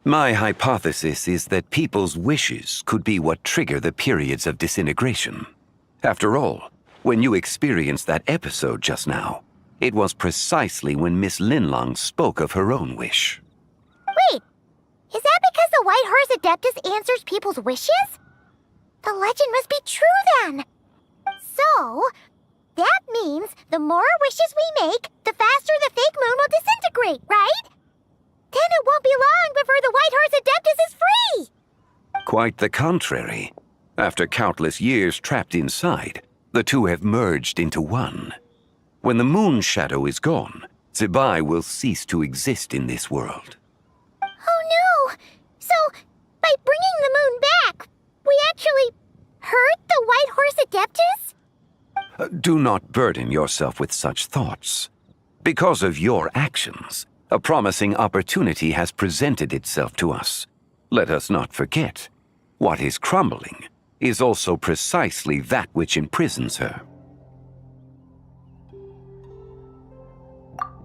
My hypothesis is that people's wishes could be what trigger the periods of disintegration. After all, when you experienced that episode just now, it was precisely when Miss Linlong spoke of her own wish. Wait, is that because the White Horse Adeptus answers people's wishes? The legend must be true then. So, that means the more wishes we make, the faster the fake moon will disintegrate, right? Then it won't be long before the White Horse Adeptus is free! Quite the contrary. After countless years trapped inside, the two have merged into one. When the moon shadow is gone, Zibai will cease to exist in this world. Oh no! So, by bringing the moon back, we actually hurt the White Horse Adeptus? Do not burden yourself with such thoughts. Because of your actions, a promising opportunity has presented itself to us. Let us not forget, what is crumbling is also precisely that which imprisons her.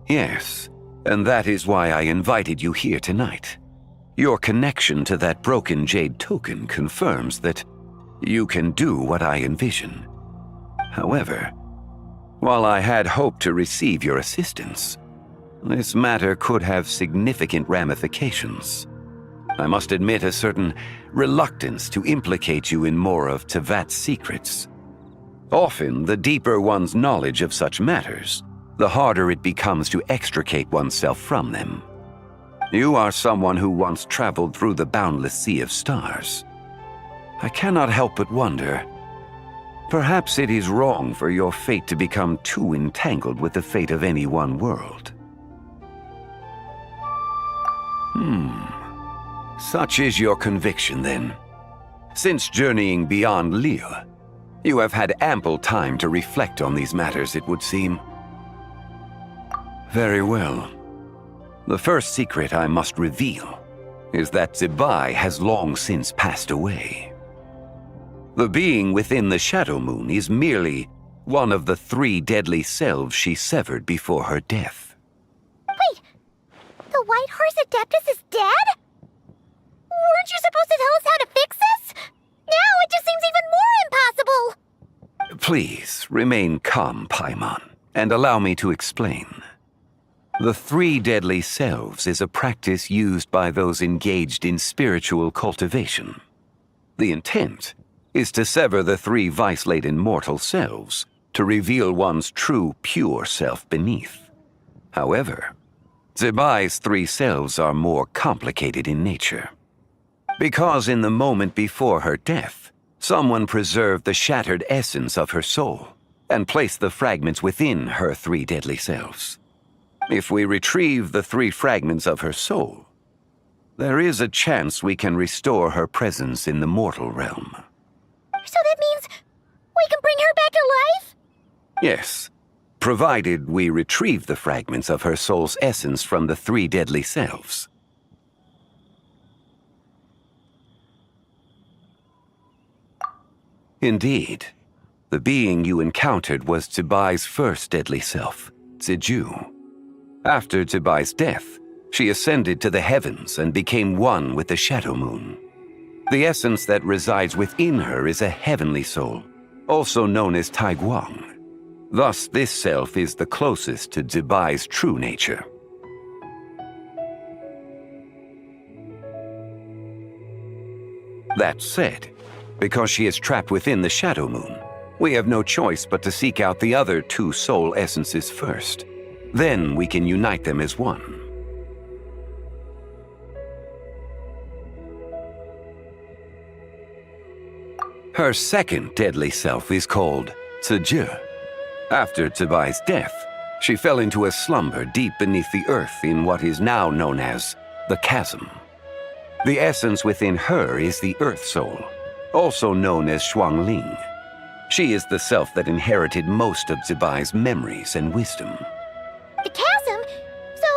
Yes, and that is why I invited you here tonight. Your connection to that broken jade token confirms that you can do what I envision. However, while I had hoped to receive your assistance, this matter could have significant ramifications. I must admit a certain reluctance to implicate you in more of Tevat's secrets. Often, the deeper one's knowledge of such matters, the harder it becomes to extricate oneself from them. You are someone who once traveled through the boundless sea of stars. I cannot help but wonder, perhaps it is wrong for your fate to become too entangled with the fate of any one world. Such is your conviction, then. Since journeying beyond Liu, you have had ample time to reflect on these matters, it would seem. Very well. The first secret I must reveal is that Zibai has long since passed away. The being within the Shadow Moon is merely one of the 3 deadly selves she severed before her death. Wait, the White Horse Adeptus is dead? Weren't you supposed to tell us how to fix this? Now it just seems even more impossible! Please, remain calm, Paimon, and allow me to explain. The 3 deadly selves is a practice used by those engaged in spiritual cultivation. The intent is to sever the 3 vice-laden mortal selves to reveal one's true, pure self beneath. However, Zibai's 3 selves are more complicated in nature. Because in the moment before her death, someone preserved the shattered essence of her soul and placed the fragments within her 3 deadly selves. If we retrieve the 3 fragments of her soul, there is a chance we can restore her presence in the mortal realm. So that means we can bring her back to life? Yes, provided we retrieve the fragments of her soul's essence from the 3 deadly selves. Indeed, the being you encountered was Zibai's first deadly self, Ziju. After Zibai's death, she ascended to the heavens and became one with the Shadow Moon. The essence that resides within her is a heavenly soul, also known as Taiguang. Thus, this self is the closest to Zibai's true nature. That said, because she is trapped within the Shadow Moon, we have no choice but to seek out the other 2 soul essences first. Then we can unite them as one. Her second deadly self is called Ziju. After Zibai's death, she fell into a slumber deep beneath the earth in what is now known as the Chasm. The essence within her is the Earth Soul, also known as Shuangling. She is the self that inherited most of Zibai's memories and wisdom. The chasm? So,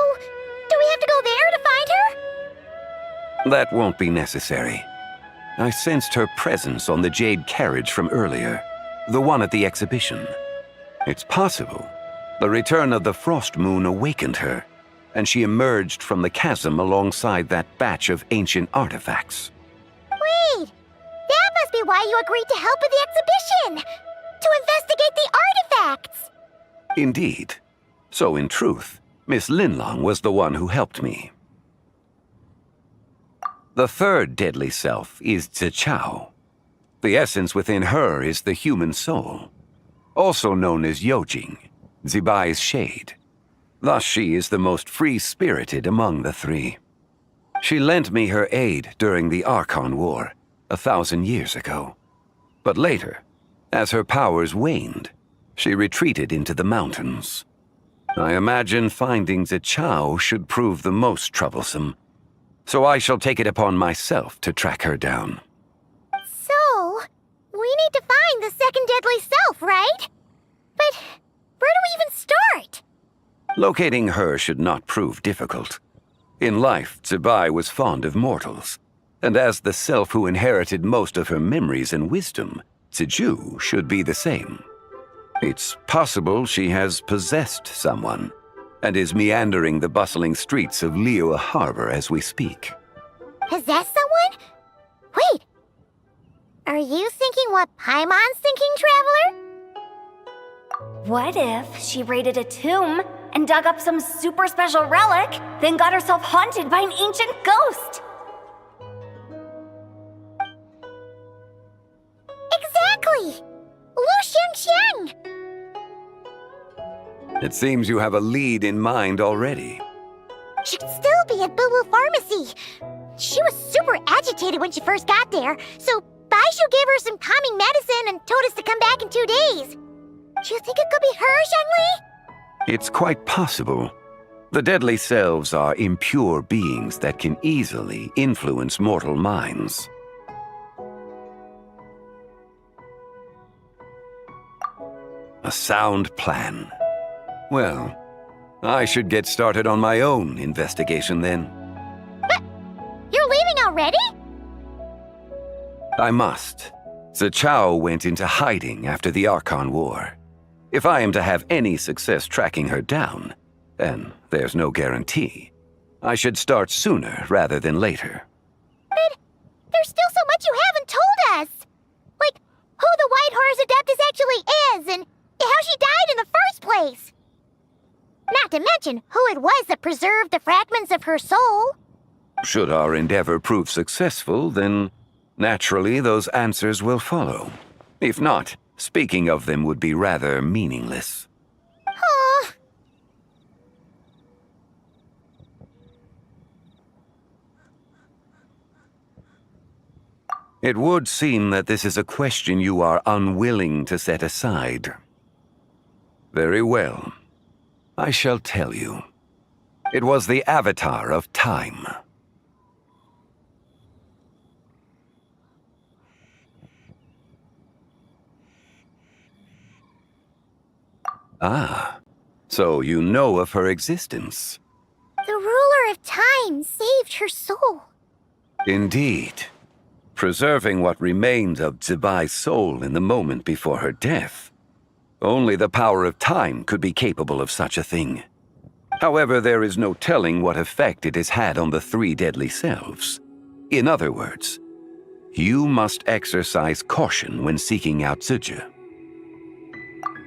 do we have to go there to find her? That won't be necessary. I sensed her presence on the jade carriage from earlier, the one at the exhibition. It's possible the return of the Frost Moon awakened her, and she emerged from the chasm alongside that batch of ancient artifacts. Wait, that must be why you agreed to help with the exhibition! To investigate the artifacts! Indeed. So in truth, Miss Linlong was the one who helped me. The third deadly self is Zichao. The essence within her is the human soul, also known as Yojing, Zibai's shade. Thus she is the most free-spirited among the 3. She lent me her aid during the Archon War 1,000 years ago. But later, as her powers waned, she retreated into the mountains. I imagine finding Zichao should prove the most troublesome, so I shall take it upon myself to track her down. So, we need to find the second deadly self, right? But where do we even start? Locating her should not prove difficult. In life, Zibai was fond of mortals, and as the self who inherited most of her memories and wisdom, Ziju should be the same. It's possible she has possessed someone, and is meandering the bustling streets of Liu Harbor as we speak. Possess someone? Wait, are you thinking what Paimon's thinking, Traveler? What if she raided a tomb and dug up some super special relic, then got herself haunted by an ancient ghost? Exactly! Lu Xiangqiang! It seems you have a lead in mind already. She'd still be at Boo Boo Pharmacy. She was super agitated when she first got there, so Baishu gave her some calming medicine and told us to come back in 2 days. Do you think it could be her, Zhengli? It's quite possible. The deadly selves are impure beings that can easily influence mortal minds. A sound plan. Well, I should get started on my own investigation then. But you're leaving already? I must. Zhao went into hiding after the Archon War. If I am to have any success tracking her down, and there's no guarantee, I should start sooner rather than later. But there's still so much you haven't told us! Like, who the White Horse Adeptus actually is, and how she died in the first place! Not to mention who it was that preserved the fragments of her soul. Should our endeavor prove successful, then naturally those answers will follow. If not, speaking of them would be rather meaningless. Aw. It would seem that this is a question you are unwilling to set aside. Very well. I shall tell you. It was the Avatar of Time. Ah, so you know of her existence. The ruler of time saved her soul. Indeed. Preserving what remained of Zibai's soul in the moment before her death. Only the power of time could be capable of such a thing. However, there is no telling what effect it has had on the three deadly selves. In other words, you must exercise caution when seeking out Zija.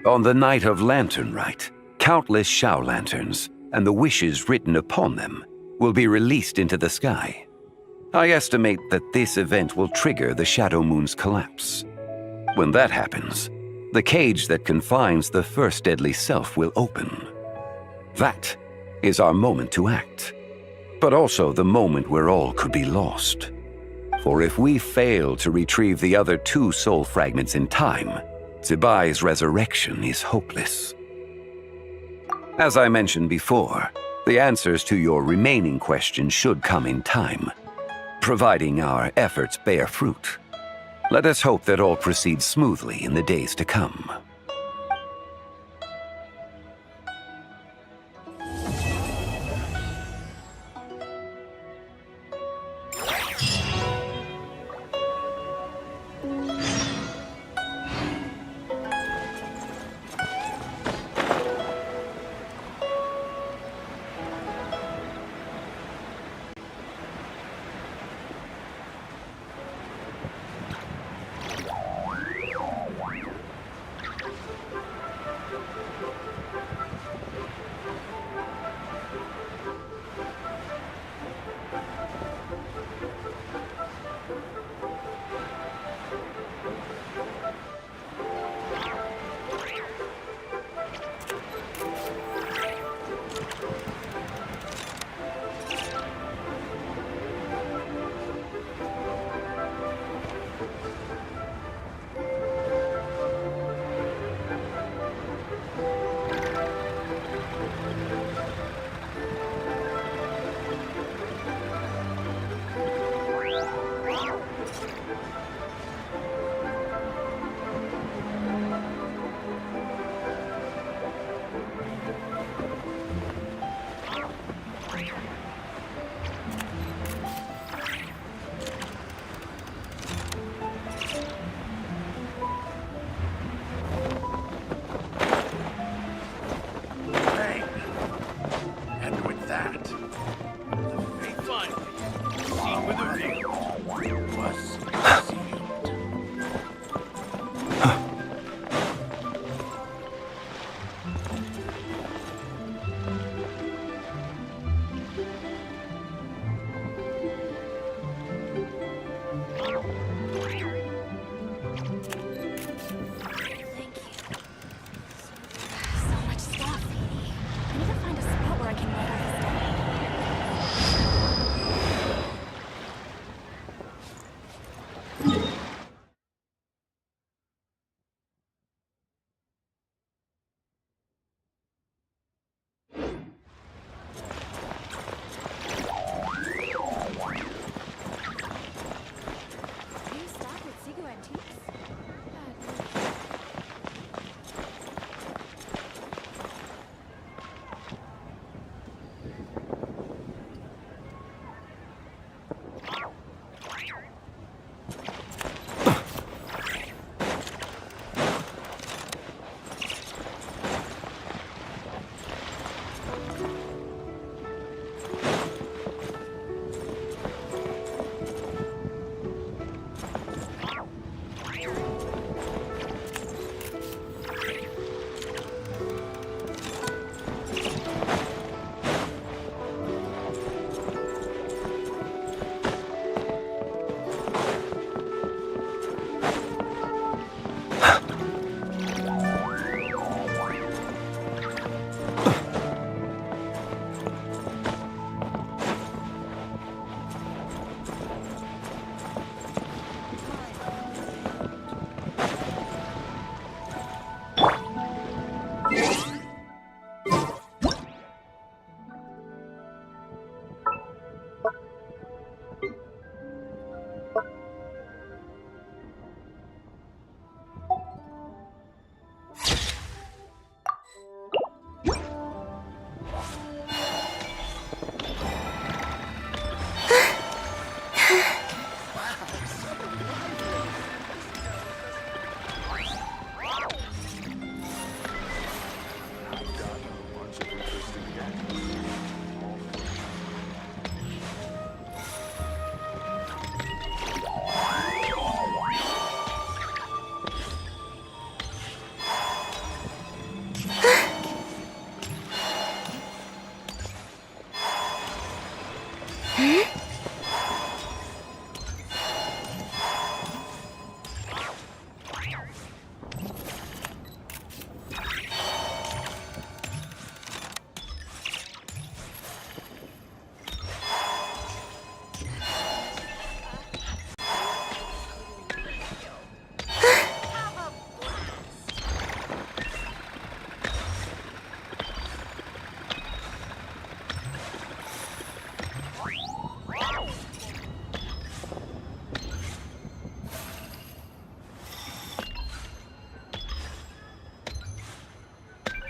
On the night of Lantern Rite, countless Shao lanterns and the wishes written upon them will be released into the sky. I estimate that this event will trigger the Shadow Moon's collapse. When that happens, the cage that confines the first deadly self will open. That is our moment to act, but also the moment where all could be lost. For if we fail to retrieve the other two soul fragments in time, Zibai's resurrection is hopeless. As I mentioned before, the answers to your remaining questions should come in time, providing our efforts bear fruit. Let us hope that all proceeds smoothly in the days to come.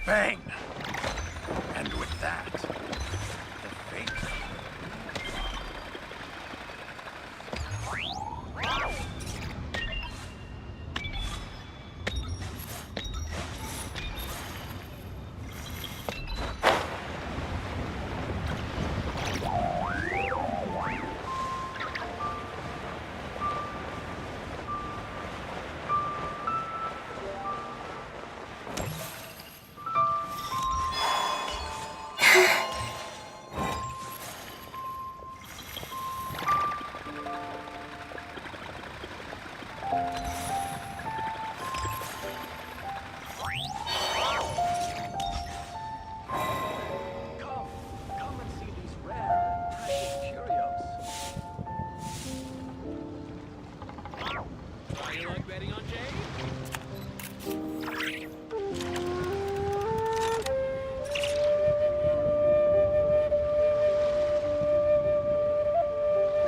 Bang! And with that, the fate.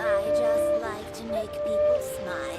I just like to make people smile.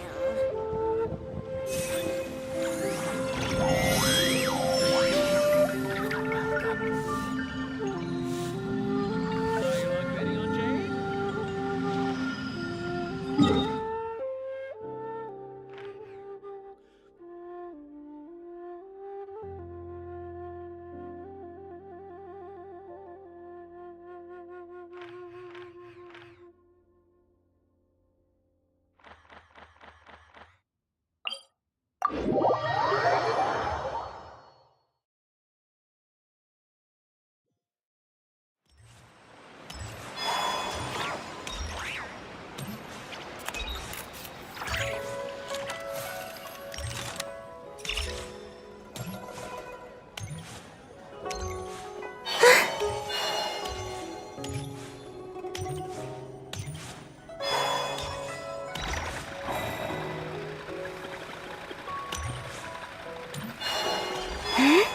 You